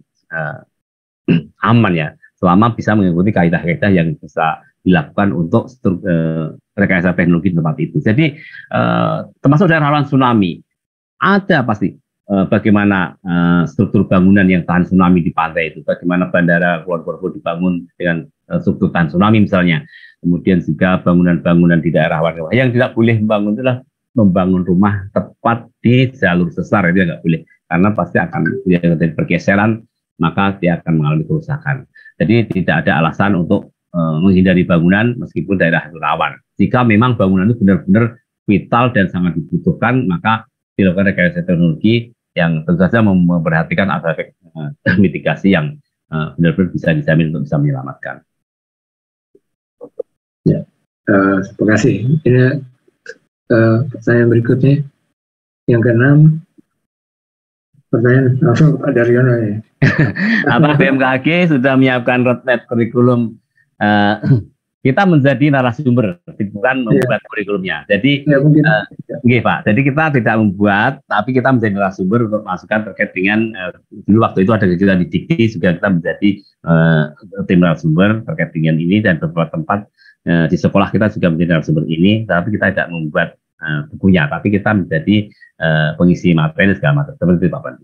aman ya, selama bisa mengikuti kaidah-kaidah yang bisa dilakukan untuk rekayasa teknologi di tempat itu. Jadi termasuk daerah rawan tsunami, ada pasti bagaimana struktur bangunan yang tahan tsunami di pantai itu, bagaimana bandara Kulon Progo dibangun dengan struktur tahan tsunami misalnya. Kemudian juga bangunan-bangunan di daerah rawan. Yang tidak boleh membangun adalah membangun rumah tepat di jalur sesar, itu nggak boleh, karena pasti akan terjadi pergeseran, maka dia akan mengalami kerusakan. Jadi tidak ada alasan untuk menghindari bangunan meskipun daerah itu rawan. Jika memang bangunan itu benar-benar vital dan sangat dibutuhkan, maka dilakukan rekayasa teknologi yang tentu saja memperhatikan aspek mitigasi yang benar-benar bisa dijamin untuk bisa menyelamatkan. Ya, terima kasih. Ini pertanyaan berikutnya, yang ke-6, pertanyaan langsung Pak Daryono ya. Apa BMKG sudah menyiapkan roadmap kurikulum? Kita menjadi narasumber, bukan membuat kurikulumnya. Jadi, Pak. Jadi kita tidak membuat, tapi kita menjadi narasumber untuk masukan terkait dengan dulu waktu itu ada kejutan di Dikti juga kita menjadi tim narasumber terkait dengan ini, dan beberapa tempat di sekolah kita juga menjadi narasumber ini, tapi kita tidak membuat bukunya, tapi kita menjadi pengisi materi segala macam. Seperti itu Pak Pandu.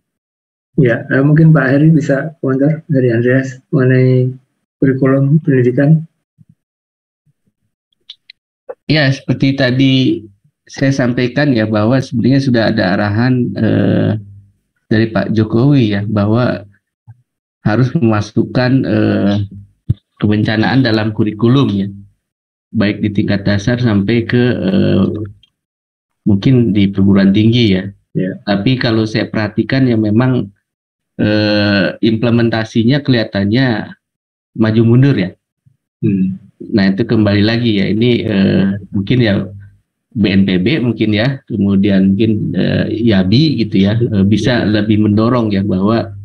Ya, mungkin Pak Heri bisa komentar dari Andreas mengenai kurikulum pendidikan. Ya, seperti tadi saya sampaikan ya, bahwa sebenarnya sudah ada arahan dari Pak Jokowi ya, bahwa harus memasukkan kebencanaan dalam kurikulum ya, baik di tingkat dasar sampai ke mungkin di perguruan tinggi ya. Tapi kalau saya perhatikan ya memang implementasinya kelihatannya maju mundur ya. Nah itu kembali lagi ya, ini mungkin ya BNPB mungkin ya, kemudian mungkin YABI gitu ya, bisa lebih mendorong ya bahwa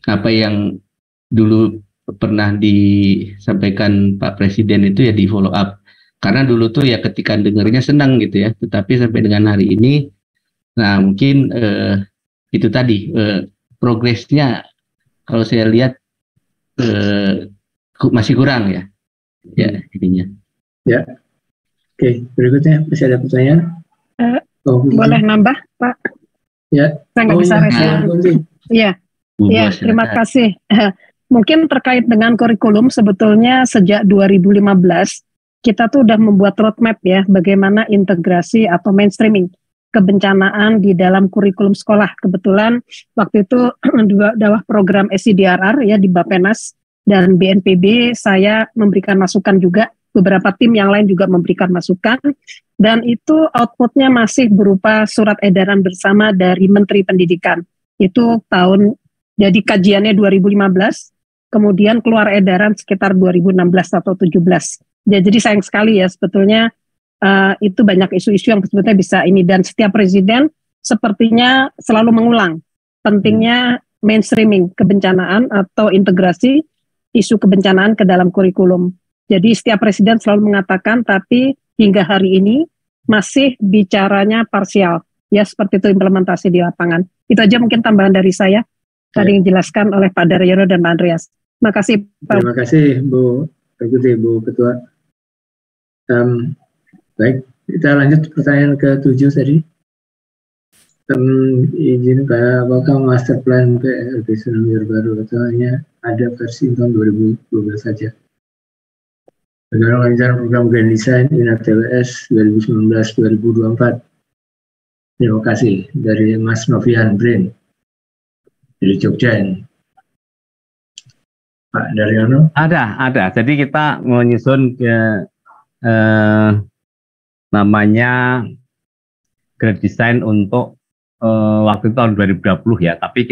apa yang dulu pernah disampaikan Pak Presiden itu ya di follow up. Karena dulu tuh ya ketika dengarnya senang gitu ya, tetapi sampai dengan hari ini, nah mungkin itu tadi progresnya kalau saya lihat masih kurang ya. Ya, ininya. Ya. Oke, berikutnya masih ada pertanyaan? Boleh nambah, Pak? Ya. Saya nggak bisa respon. Iya. Iya, terima kasih. Mungkin terkait dengan kurikulum, sebetulnya sejak 2015 kita tuh udah membuat roadmap ya, bagaimana integrasi atau mainstreaming kebencanaan di dalam kurikulum sekolah. Kebetulan waktu itu dalam program SCDRR ya di Bappenas dan BNPB, saya memberikan masukan juga, beberapa tim yang lain juga memberikan masukan, dan itu outputnya masih berupa surat edaran bersama dari Menteri Pendidikan. Itu jadi kajiannya 2015, kemudian keluar edaran sekitar 2016 atau 17. Jadi sayang sekali ya sebetulnya itu banyak isu-isu yang sebetulnya bisa ini, dan setiap presiden sepertinya selalu mengulang pentingnya mainstreaming kebencanaan atau integrasi isu kebencanaan ke dalam kurikulum. Jadi setiap presiden selalu mengatakan, tapi hingga hari ini masih bicaranya parsial. Ya seperti itu implementasi di lapangan. Itu aja mungkin tambahan dari saya. Tadi yang dijelaskan oleh Pak Daryono dan Pak Andreas. Terima kasih Pak. Terima kasih Bu Ketua. Baik, kita lanjut pertanyaan ke-7 tadi. Izin apakah master plan PLB Tsunami terbaru atau hanya ada versi tahun 2012 saja? Bagaimana rencana program Grand Design INA-TWS 2019-2024? Terima kasih dari Mas Novian Brin dari Jogja ini. Pak Daryono? Ada. Jadi kita menyusun ke namanya Grand Design untuk waktu itu tahun 2020 ya, tapi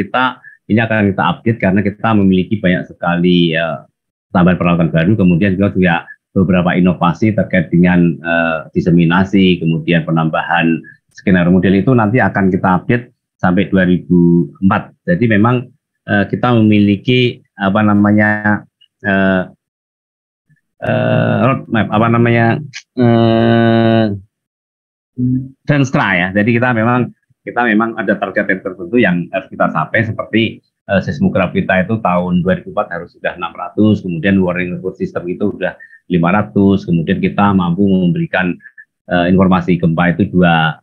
ini akan kita update karena kita memiliki banyak sekali tambahan peralatan baru, kemudian juga beberapa inovasi terkait dengan diseminasi, kemudian penambahan skenario model itu nanti akan kita update sampai 2004. Jadi memang kita memiliki roadmap Denstra ya. Jadi kita memang ada target tertentu yang harus kita capai, seperti seismograf kita itu tahun 2004 harus sudah 600, kemudian warning report system itu sudah 500, kemudian kita mampu memberikan informasi gempa itu 2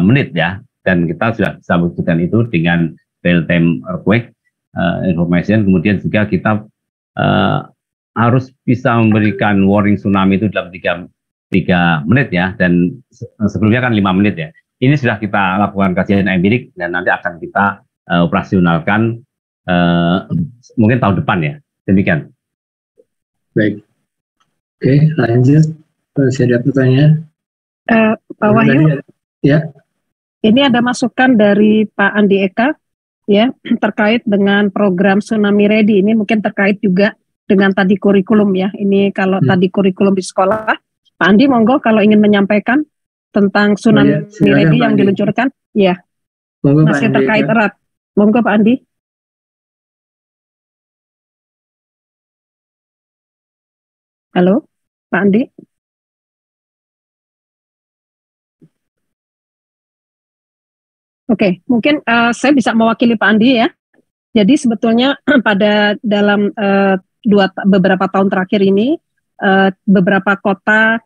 menit ya, dan kita sudah bisa wujudkan itu dengan real time earthquake information. Kemudian juga kita harus bisa memberikan warning tsunami itu dalam 3 menit ya, dan sebelumnya kan 5 menit ya. Ini sudah kita lakukan kajian empirik dan nanti akan kita operasionalkan mungkin tahun depan ya. Demikian. Baik. Oke, lanjut. Masih ada pertanyaan? Pak Wahyu? Ya. Ini ada masukan dari Pak Andi Eka ya terkait dengan program Tsunami Ready. Ini mungkin terkait juga dengan tadi kurikulum ya. Ini kalau tadi kurikulum di sekolah, Pak Andi monggo kalau ingin menyampaikan tentang Tsunami Ready yang diluncurkan, ya. Monggo, masih terkait erat. Monggo Pak Andi. Halo, Pak Andi. Oke, mungkin saya bisa mewakili Pak Andi ya. Jadi sebetulnya pada dalam beberapa tahun terakhir ini beberapa kota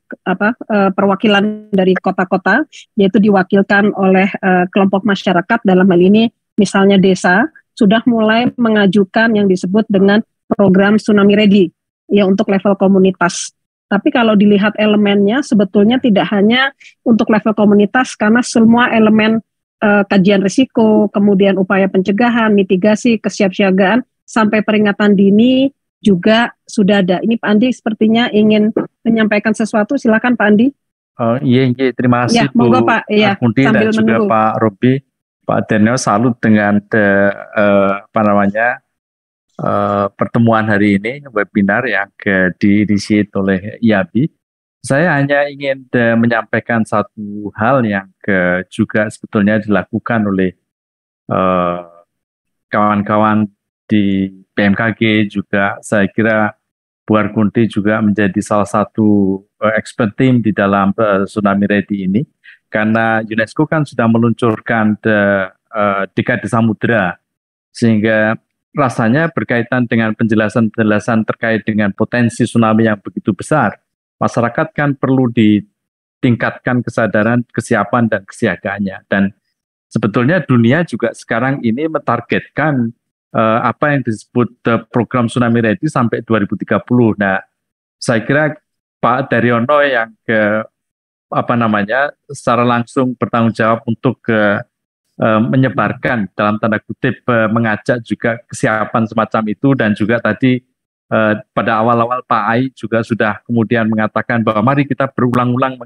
perwakilan dari kota-kota yaitu diwakilkan oleh kelompok masyarakat, dalam hal ini misalnya desa, sudah mulai mengajukan yang disebut dengan program Tsunami Ready ya untuk level komunitas. Tapi kalau dilihat elemennya sebetulnya tidak hanya untuk level komunitas, karena semua elemen kajian risiko, kemudian upaya pencegahan, mitigasi, kesiapsiagaan sampai peringatan dini juga sudah ada. Ini Pak Andi sepertinya ingin menyampaikan sesuatu. Silakan Pak Andi. Iya, terima kasih ya, monggo, Pak. Ya, Mundi dan juga menunggu. Pak Robi, Pak Daniel, salut dengan pertemuan hari ini, webinar yang diinisiasi oleh IABI. Saya hanya ingin menyampaikan satu hal yang juga sebetulnya dilakukan oleh kawan-kawan di BMKG juga. Saya kira Bu Arkunti juga menjadi salah satu expert team di dalam Tsunami Ready ini, karena UNESCO kan sudah meluncurkan dekade samudera, sehingga rasanya berkaitan dengan penjelasan-penjelasan terkait dengan potensi tsunami yang begitu besar, masyarakat kan perlu ditingkatkan kesadaran, kesiapan, dan kesiagaannya. Dan sebetulnya dunia juga sekarang ini mentargetkan apa yang disebut program Tsunami Ready sampai 2030. Nah, saya kira Pak Daryono yang secara langsung bertanggung jawab untuk menyebarkan dalam tanda kutip mengajak juga kesiapan semacam itu, dan juga tadi pada awal-awal Pak Ai juga sudah kemudian mengatakan bahwa mari kita berulang-ulang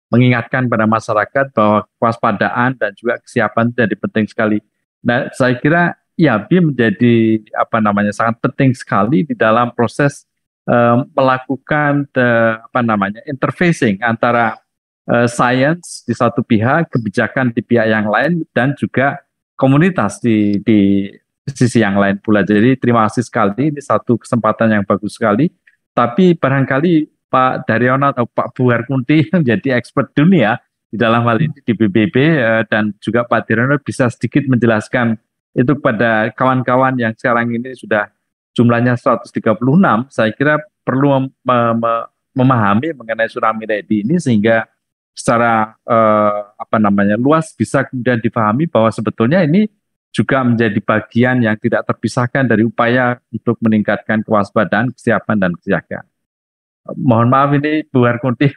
mengingatkan pada masyarakat bahwa kewaspadaan dan juga kesiapan jadi penting sekali. Nah, saya kira IABI menjadi sangat penting sekali di dalam proses melakukan interfacing antara science di satu pihak, kebijakan di pihak yang lain, dan juga komunitas di sisi yang lain pula. Jadi terima kasih sekali, ini satu kesempatan yang bagus sekali. Tapi barangkali Pak Daryono atau Pak Buarkunti menjadi expert dunia di dalam hal ini di BBB, dan juga Pak Daryono bisa sedikit menjelaskan itu kepada kawan-kawan yang sekarang ini sudah jumlahnya 136, saya kira perlu memahami mengenai Tsunami Ready ini, sehingga secara luas bisa kemudian dipahami bahwa sebetulnya ini juga menjadi bagian yang tidak terpisahkan dari upaya untuk meningkatkan kewaspadaan, kesiapan, dan kesiagaan. Mohon maaf ini Bu Harkunti,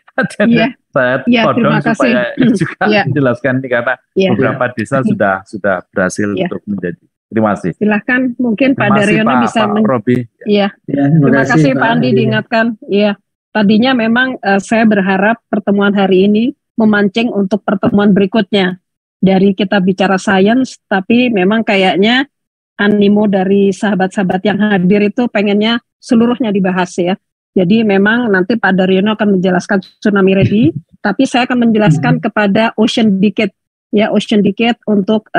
saya potong supaya juga menjelaskan ini karena beberapa desa sudah berhasil untuk menjadi. Terima kasih. Silahkan, mungkin Pak Daryono bisa. Pak Robi. Terima kasih Pak Andi diingatkan. Iya. Tadinya memang saya berharap pertemuan hari ini memancing untuk pertemuan berikutnya. Dari kita bicara sains, tapi memang kayaknya animo dari sahabat-sahabat yang hadir itu pengennya seluruhnya dibahas ya. Jadi memang nanti Pak Daryono akan menjelaskan Tsunami Ready, tapi saya akan menjelaskan kepada Ocean Decade. Ya, Ocean Decade untuk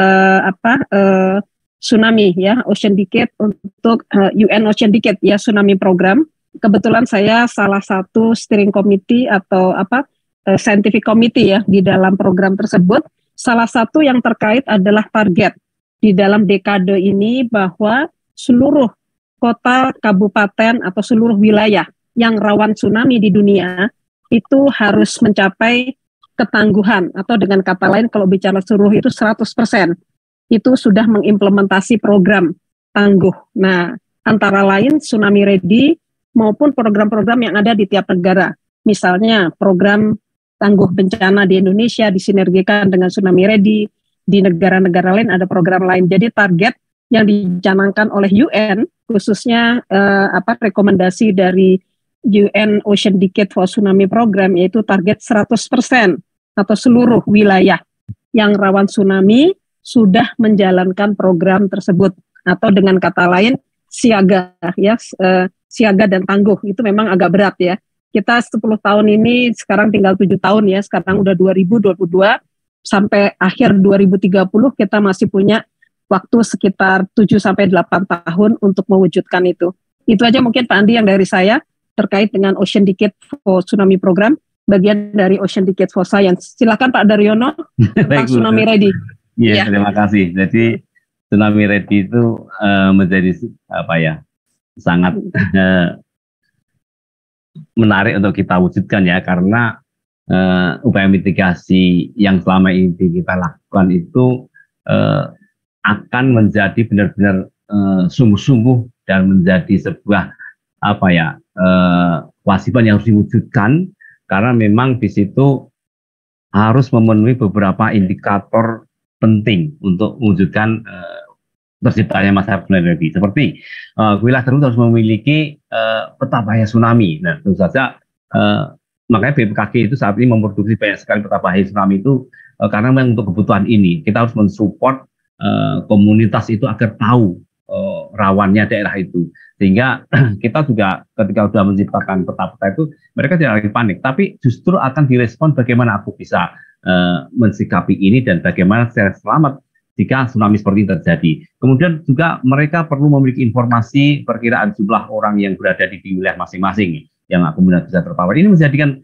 tsunami ya, Ocean Decade untuk UN Ocean Decade ya, tsunami program. Kebetulan saya salah satu steering committee atau scientific committee ya di dalam program tersebut. Salah satu yang terkait adalah target di dalam dekade ini bahwa seluruh kota, kabupaten atau seluruh wilayah yang rawan tsunami di dunia itu harus mencapai ketangguhan, atau dengan kata lain kalau bicara seluruh itu 100%. Itu sudah mengimplementasi program tangguh. Nah, antara lain Tsunami Ready maupun program-program yang ada di tiap negara. Misalnya program tangguh bencana di Indonesia disinergikan dengan Tsunami Ready, di negara-negara lain ada program lain. Jadi target yang dicanangkan oleh UN, khususnya rekomendasi dari UN Ocean Decade for Tsunami Program, yaitu target 100% atau seluruh wilayah yang rawan tsunami sudah menjalankan program tersebut, atau dengan kata lain siaga ya, siaga dan tangguh. Itu memang agak berat ya. Kita 10 tahun ini sekarang tinggal 7 tahun ya, sekarang udah 2022 sampai akhir 2030 kita masih punya waktu sekitar 7-8 tahun untuk mewujudkan itu. Itu aja mungkin Pak Andi yang dari saya terkait dengan Ocean Decade for Tsunami Program, bagian dari Ocean Decade for Science. Silakan Pak Daryono tentang Tsunami Ready. Iya, terima kasih. Jadi Tsunami Ready itu menjadi sangat menarik untuk kita wujudkan ya, karena upaya mitigasi yang selama ini kita lakukan itu akan menjadi benar-benar sungguh-sungguh dan menjadi sebuah kewajiban yang harus diwujudkan, karena memang di situ harus memenuhi beberapa indikator penting untuk mewujudkan terciptanya masyarakat Ready. Seperti wilayah tersebut harus memiliki peta bahaya tsunami. Nah, tentu saja makanya BMKG itu saat ini memproduksi banyak sekali peta bahaya tsunami itu karena memang untuk kebutuhan ini kita harus mensupport komunitas itu agar tahu rawannya daerah itu, sehingga kita juga ketika sudah menciptakan peta-peta itu mereka tidak lagi panik, tapi justru akan direspon bagaimana aku bisa mensikapi ini dan bagaimana saya selamat jika tsunami seperti ini terjadi. Kemudian juga mereka perlu memiliki informasi perkiraan jumlah orang yang berada di wilayah masing-masing yang kemudian bisa terpapar. Ini menjadikan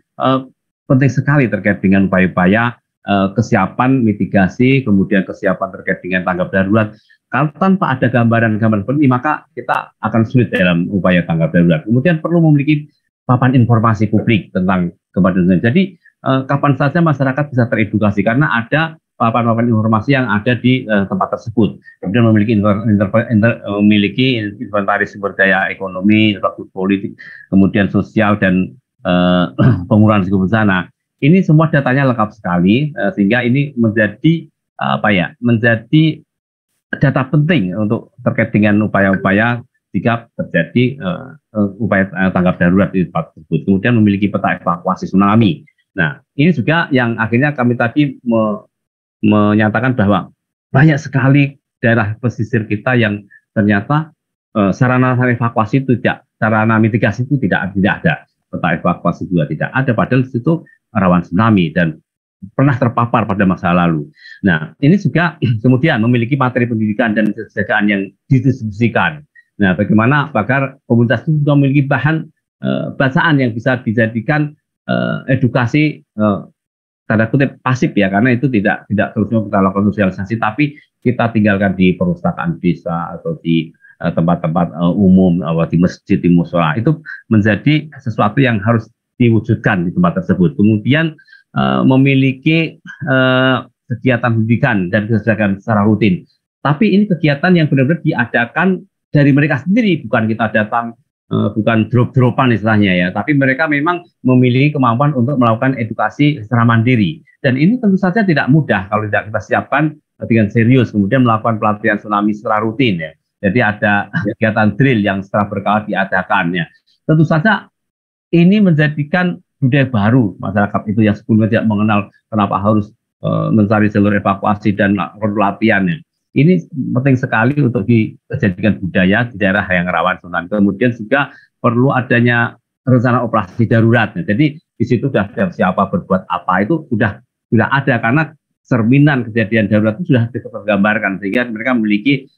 penting sekali terkait dengan upaya-upaya kesiapan mitigasi, kemudian kesiapan terkait dengan tanggap darurat. Kalau tanpa ada gambaran-gambaran seperti ini, maka kita akan sulit dalam upaya tanggap darurat. Kemudian perlu memiliki papan informasi publik tentang gempa dan tsunami. Jadi kapan saja masyarakat bisa teredukasi karena ada papan-papan informasi yang ada di tempat tersebut. Kemudian memiliki inventaris sumber daya ekonomi, infrastruktur politik, kemudian sosial dan pengurangan risiko bencana. Ini semua datanya lengkap sekali sehingga ini menjadi menjadi data penting untuk terkait dengan upaya-upaya jika terjadi upaya tanggap darurat di tempat tersebut. Kemudian memiliki peta evakuasi tsunami. Nah, ini juga yang akhirnya kami tadi menyatakan bahwa banyak sekali daerah pesisir kita yang ternyata sarana evakuasi itu sarana mitigasi itu tidak ada. Peta evakuasi juga tidak ada, padahal di situ rawan tsunami dan pernah terpapar pada masa lalu. Nah, ini juga kemudian memiliki materi pendidikan dan kesiagaan yang didistribusikan. Nah, bagaimana agar komunitas itu juga memiliki bahan bacaan yang bisa dijadikan edukasi tanda kutip pasif ya, karena itu tidak terusnya kita lakukan sosialisasi, tapi kita tinggalkan di perpustakaan desa atau di tempat-tempat umum, di masjid, di mushola. Itu menjadi sesuatu yang harus diwujudkan di tempat tersebut. Kemudian memiliki kegiatan pendidikan dan kesejahteraan secara rutin. Tapi ini kegiatan yang benar-benar diadakan dari mereka sendiri, bukan kita datang, bukan drop-dropan istilahnya ya, tapi mereka memang memiliki kemampuan untuk melakukan edukasi secara mandiri. Dan ini tentu saja tidak mudah kalau tidak kita siapkan dengan serius, kemudian melakukan pelatihan tsunami secara rutin ya. Jadi ada kegiatan drill yang secara berkala diadakan ya. Tentu saja ini menjadikan budaya baru masyarakat itu yang sebelumnya tidak mengenal kenapa harus mencari jalur evakuasi dan latihannya. Ini penting sekali untuk dijadikan budaya di daerah yang rawan tsunami. Kemudian juga perlu adanya rencana operasi darurat. Jadi di situ sudah siapa berbuat apa itu sudah ada karena cerminan kejadian darurat itu sudah tergambarkan sehingga mereka memiliki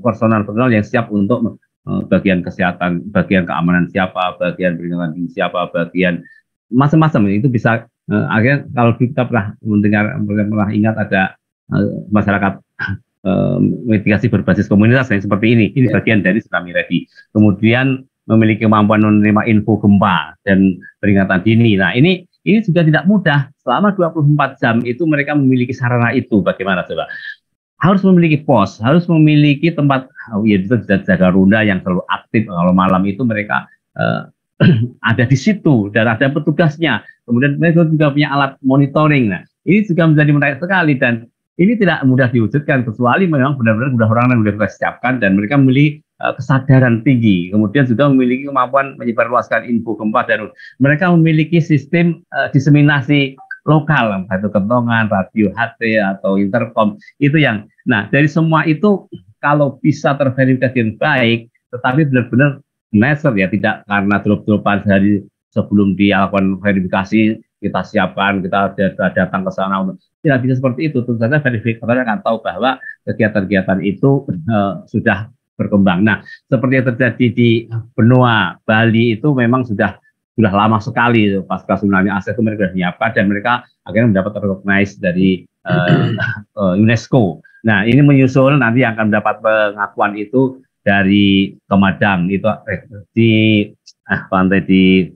personal yang siap untuk bagian kesehatan, bagian keamanan siapa, bagian peringatan dini siapa, bagian macam-macam. Itu bisa akhirnya kalau kita pernah ingat ada masyarakat mitigasi berbasis komunitas yang seperti ini bagian dari Tsunami Ready. Kemudian memiliki kemampuan menerima info gempa dan peringatan dini. Nah, ini juga tidak mudah. Selama 24 jam itu mereka memiliki sarana itu. Bagaimana coba? Harus memiliki pos, harus memiliki tempat jaga ronda yang selalu aktif. Kalau malam itu mereka ada di situ dan ada petugasnya. Kemudian mereka juga punya alat monitoring. Nah, ini juga menjadi menarik sekali dan ini tidak mudah diwujudkan kecuali memang benar-benar orang yang sudah kita siapkan dan mereka memiliki kesadaran tinggi. Kemudian juga memiliki kemampuan menyebarluaskan info gempa dan mereka memiliki sistem diseminasi lokal, satu kentongan, radio HT atau intercom itu yang. Nah, dari semua itu kalau bisa terverifikasi dengan baik, tetapi benar-benar measure ya, tidak karena drop-dropan sehari sebelum dilakukan verifikasi kita siapkan, kita datang ke sana untuk tidak bisa seperti itu. Tentu saja verifikator akan tahu bahwa kegiatan-kegiatan itu sudah berkembang. Nah, seperti yang terjadi di benua Bali itu memang sudah lama sekali pasca tsunami Aceh itu mereka sudah menyiapkan dan mereka akhirnya mendapat recognize dari UNESCO. Nah, ini menyusul nanti akan mendapat pengakuan itu dari Kemadang itu di pantai di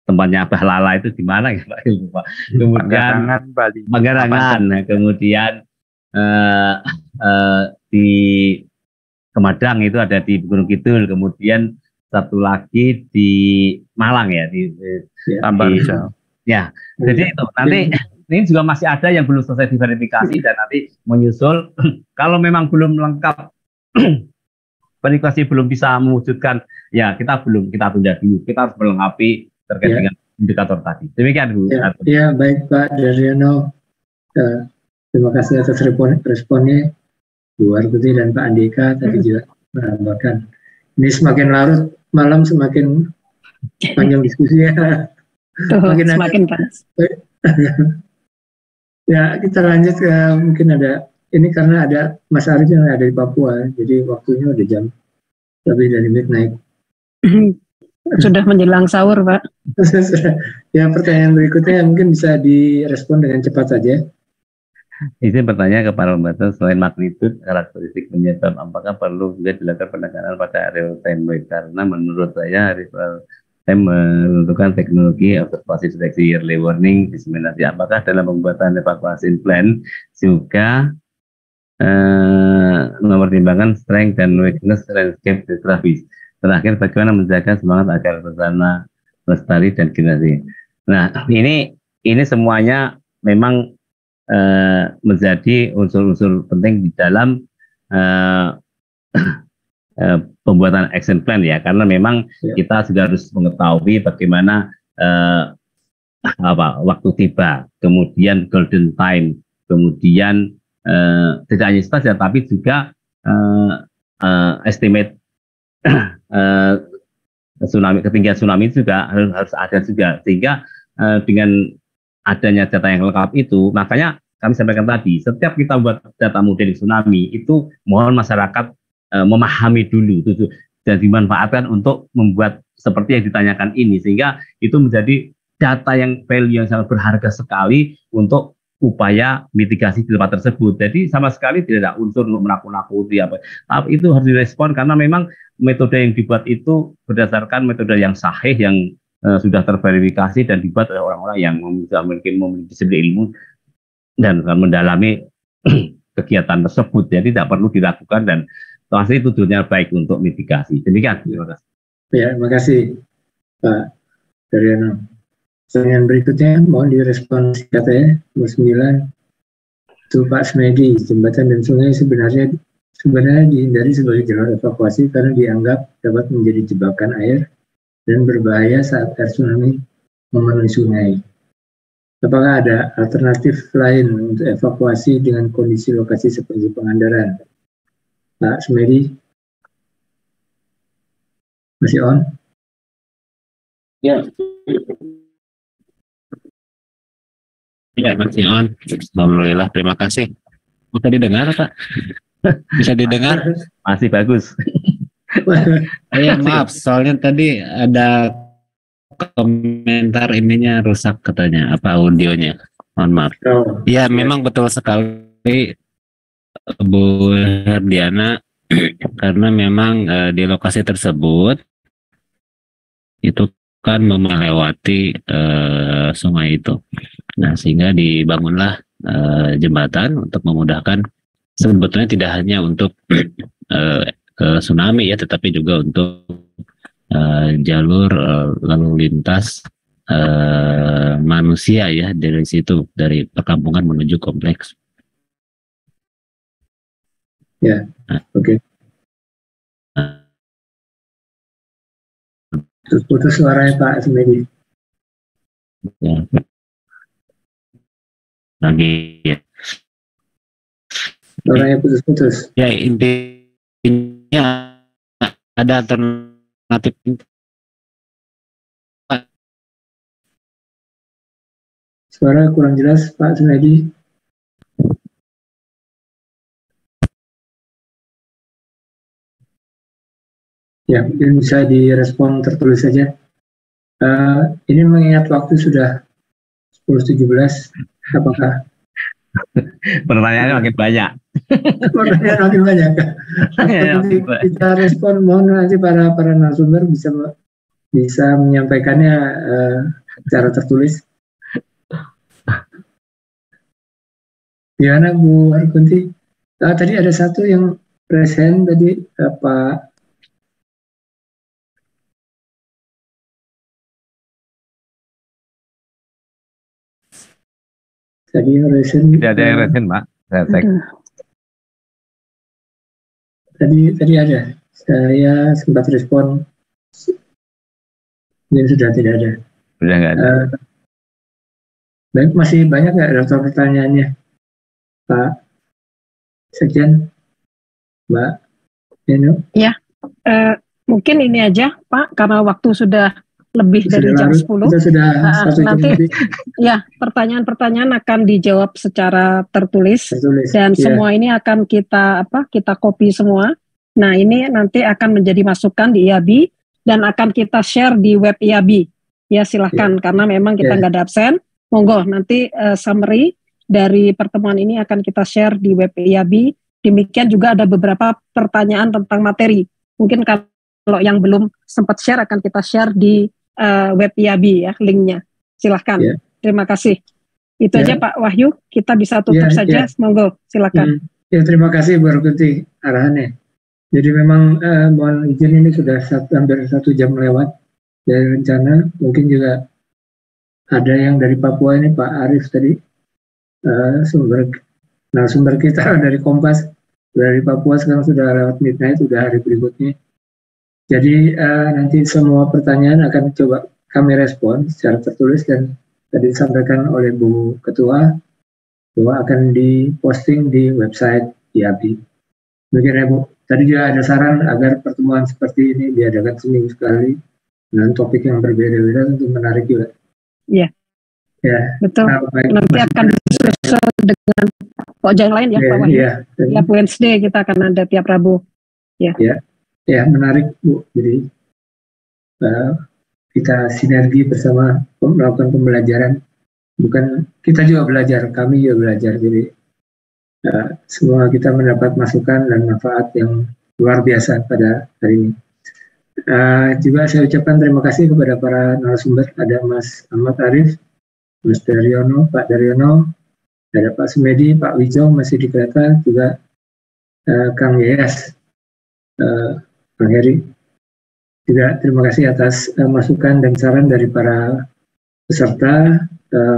tempatnya Abah Lala itu di mana ya Pak? Kemudian Panggarangan. Nah, kemudian di Kemadang itu ada di Gunung Kidul, kemudian satu lagi di Malang ya di ya. Jadi itu nanti ini juga masih ada yang belum selesai diverifikasi dan nanti menyusul kalau memang belum lengkap verifikasi belum bisa mewujudkan ya kita tunda dulu, kita harus melengkapi terkait dengan indikator tadi. Demikian Bu. Ya, baik Pak Daryono. Terima kasih atas responnya Bu Artuti dan Pak Andika tadi juga menambahkan. Ini semakin larut malam semakin panjang diskusi ya. Semakin panas. Ya, kita lanjut ke mungkin ada ini karena ada Mas Arif yang ada di Papua, jadi waktunya udah jam lebih dari midnight. Sudah menjelang sahur, Pak. Ya, pertanyaan berikutnya mungkin bisa direspon dengan cepat saja. Izin bertanya kepada pembahasan selain magnitud karakteristik penyebab, apakah perlu juga dilakukan penekanan pada real time weight? Karena menurut saya real time menentukan teknologi observasi deteksi early warning diseminasi. Apakah dalam pembuatan evakuasi plan juga mempertimbangkan strength dan weakness landscape geografis? Terakhir, bagaimana menjaga semangat agar bersama lestari dan generasi? Nah, ini semuanya memang menjadi unsur-unsur penting di dalam pembuatan action plan ya, karena memang kita juga harus mengetahui bagaimana waktu tiba, kemudian golden time, kemudian tidak hanya saja tapi juga estimate tsunami, ketinggian tsunami juga harus ada juga, sehingga dengan adanya data yang lengkap itu, makanya kami sampaikan tadi, setiap kita buat data model tsunami itu mohon masyarakat memahami dulu dan dimanfaatkan untuk membuat seperti yang ditanyakan ini, sehingga itu menjadi data yang value yang sangat berharga sekali untuk upaya mitigasi di tempat tersebut. Jadi sama sekali tidak ada unsur untuk menakut-nakuti apa, tapi itu harus direspon karena memang metode yang dibuat itu berdasarkan metode yang sahih, yang sudah terverifikasi dan dibuat oleh orang-orang yang memiliki disiplin ilmu dan mendalami kegiatan tersebut. Jadi tidak perlu dilakukan dan pasti tujuannya baik untuk mitigasi. Demikian. Terima kasih. Ya, terima kasih Pak Daryono. Pertanyaan berikutnya mohon direspon singkatnya. Nomor 9 itu Pak Smedi, jembatan dan sungai sebenarnya dihindari sebagai jalur evakuasi karena dianggap dapat menjadi jebakan air dan berbahaya saat air tsunami memenuhi sungai. Apakah ada alternatif lain untuk evakuasi dengan kondisi lokasi seperti Pangandaran? Pak Smedi, masih on? Ya. Ya, masih on. Alhamdulillah, terima kasih. Bisa didengar, Pak? Bisa didengar? Masih bagus. Ya, maaf, soalnya tadi ada komentar ininya rusak katanya, apa audionya. Mohon maaf. Ya, memang betul sekali Bu Herdiana, karena memang di lokasi tersebut itu kan melewati sungai itu. Nah, sehingga dibangunlah jembatan untuk memudahkan, sebetulnya tidak hanya untuk tsunami ya, tetapi juga untuk jalur lalu lintas manusia ya, dari situ, dari perkampungan menuju kompleks. Ya, oke. Putus suaranya Pak Smedi. Ya. Lagi ya. Suaranya putus-putus. Ya, intinya ada alternatif. Suara kurang jelas Pak Smedi. Ya, mungkin bisa direspon tertulis saja. Ini mengingat waktu sudah 10.17, apakah pertanyaannya makin banyak? Pertanyaan makin banyak. Kita respon, mohon nanti para narasumber bisa menyampaikannya secara tertulis. Gimana Bu Arkunti? Tadi ada satu yang present tadi, Pak. Tadi yang resen. Tidak ada yang resen, Pak. Tadi ada. Saya sempat respon. Ini sudah tidak ada. Sudah nggak ada. Baik, masih banyak nggak daftar pertanyaannya, Pak Sekjen, Mbak Neno? Ya, mungkin ini aja, Pak, karena waktu sudah lebih dari jam 10. Nanti ya, pertanyaan-pertanyaan akan dijawab secara tertulis dan semua ini akan kita copy semua. Nah, ini nanti akan menjadi masukan di IABI dan akan kita share di web IABI. Ya silahkan, karena memang kita nggak ada absen. Monggo nanti summary dari pertemuan ini akan kita share di web IABI. Demikian juga ada beberapa pertanyaan tentang materi. Mungkin kalau yang belum sempat share akan kita share di web IABI ya, linknya. Silahkan. Terima kasih. Itu aja Pak Wahyu, kita bisa tutup saja. Monggo, silakan. Ya, terima kasih Bu Arkunti arahannya. Jadi memang mohon izin ini sudah hampir 1 jam lewat dari rencana. Mungkin juga ada yang dari Papua ini Pak Arif tadi, sumber kita dari Kompas dari Papua sekarang sudah lewat midnight, sudah hari berikutnya. Jadi nanti semua pertanyaan akan coba kami respon secara tertulis, dan tadi disampaikan oleh Bu Ketua bahwa akan diposting di website IABI. Mungkin ya Bu, tadi juga ada saran agar pertemuan seperti ini diadakan seminggu sekali dengan topik yang berbeda-beda, untuk menarik juga. Iya. Ya. Betul. Nah, nanti akan disusul dengan pokja yang lain ya Pak Wahyu. Tiap Wednesday kita akan ada tiap Rabu. Ya. Ya, menarik Bu. Jadi kita sinergi bersama melakukan pembelajaran. Bukan kita juga belajar, kami juga belajar. Jadi semua kita mendapat masukan dan manfaat yang luar biasa pada hari ini. Juga saya ucapkan terima kasih kepada para narasumber. Ada Mas Ahmad Arif, Mas Daryono, Pak Daryono, ada Pak Sumedi, Pak Wijo masih di kereta, juga Kang Yayas, Kang Heri. Juga terima kasih atas masukan dan saran dari para peserta,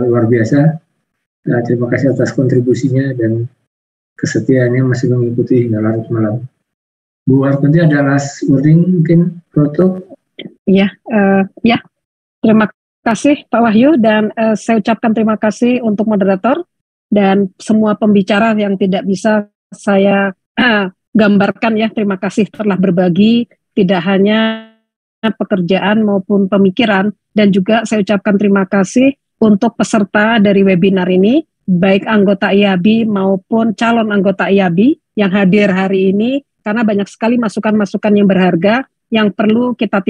luar biasa. Terima kasih atas kontribusinya dan kesetiaannya masih mengikuti hingga larut malam. Bu Arkunti, ada last wording mungkin, Proto? Ya, terima kasih Pak Wahyu, dan saya ucapkan terima kasih untuk moderator dan semua pembicara yang tidak bisa saya gambarkan ya. Terima kasih telah berbagi, tidak hanya pekerjaan maupun pemikiran, dan juga saya ucapkan terima kasih untuk peserta dari webinar ini, baik anggota IABI maupun calon anggota IABI yang hadir hari ini, karena banyak sekali masukan-masukan yang berharga yang perlu kita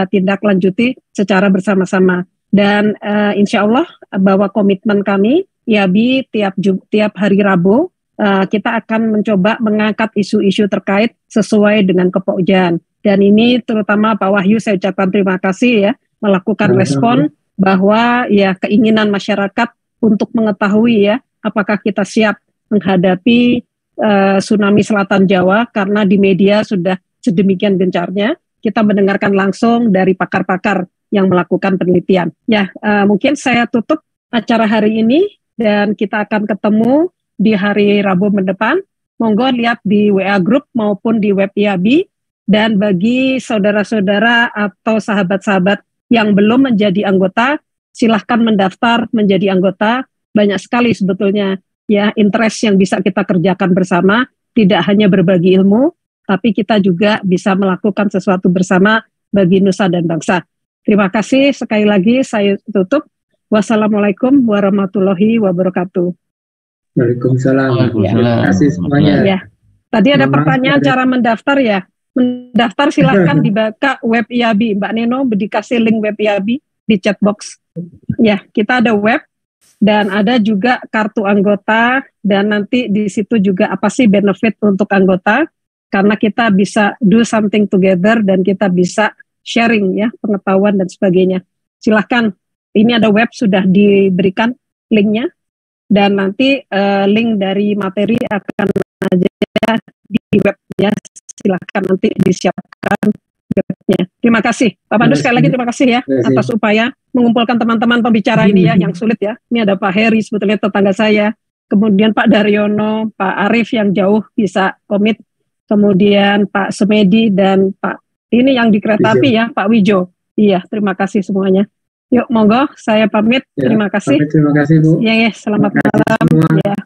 tindak lanjuti secara bersama-sama. Dan insya Allah bahwa komitmen kami IABI tiap hari Rabu kita akan mencoba mengangkat isu-isu terkait sesuai dengan kepokjaan. Dan ini terutama Pak Wahyu saya ucapkan terima kasih ya, melakukan respon bahwa ya keinginan masyarakat untuk mengetahui ya apakah kita siap menghadapi tsunami Selatan Jawa, karena di media sudah sedemikian gencarnya kita mendengarkan langsung dari pakar-pakar yang melakukan penelitian. Ya, mungkin saya tutup acara hari ini dan kita akan ketemu di hari Rabu mendepan. Monggo lihat di WA Group maupun di web IABI. Dan bagi saudara-saudara atau sahabat-sahabat yang belum menjadi anggota, silahkan mendaftar menjadi anggota. Banyak sekali sebetulnya ya interest yang bisa kita kerjakan bersama, tidak hanya berbagi ilmu, tapi kita juga bisa melakukan sesuatu bersama bagi nusa dan bangsa. Terima kasih sekali lagi, saya tutup. Wassalamualaikum warahmatullahi wabarakatuh. Waalaikumsalam. Terima kasih semuanya. Ya. Tadi ada pertanyaan cara mendaftar ya. Mendaftar silahkan dibuka web IABI. Mbak Neno dikasih link web IABI di chat box. Ya, kita ada web dan ada juga kartu anggota, dan nanti di situ juga apa sih benefit untuk anggota, karena kita bisa do something together dan kita bisa sharing ya pengetahuan dan sebagainya. Silahkan, ini ada web sudah diberikan linknya, dan nanti link dari materi akan ada di web ya. Silahkan nanti disiapkan webnya. Terima kasih Pak Pandu, sekali lagi terima kasih ya atas upaya mengumpulkan teman-teman pembicara ini ya yang sulit ya. Ini ada Pak Heri sebetulnya tetangga saya, kemudian Pak Daryono, Pak Arif yang jauh bisa komit, kemudian Pak Semedi dan Pak ini yang di kereta api ya Pak Wijo. Iya, terima kasih semuanya. Yuk monggo saya pamit. Terima kasih. Terima kasih Bu. Ya, selamat malam. Ya.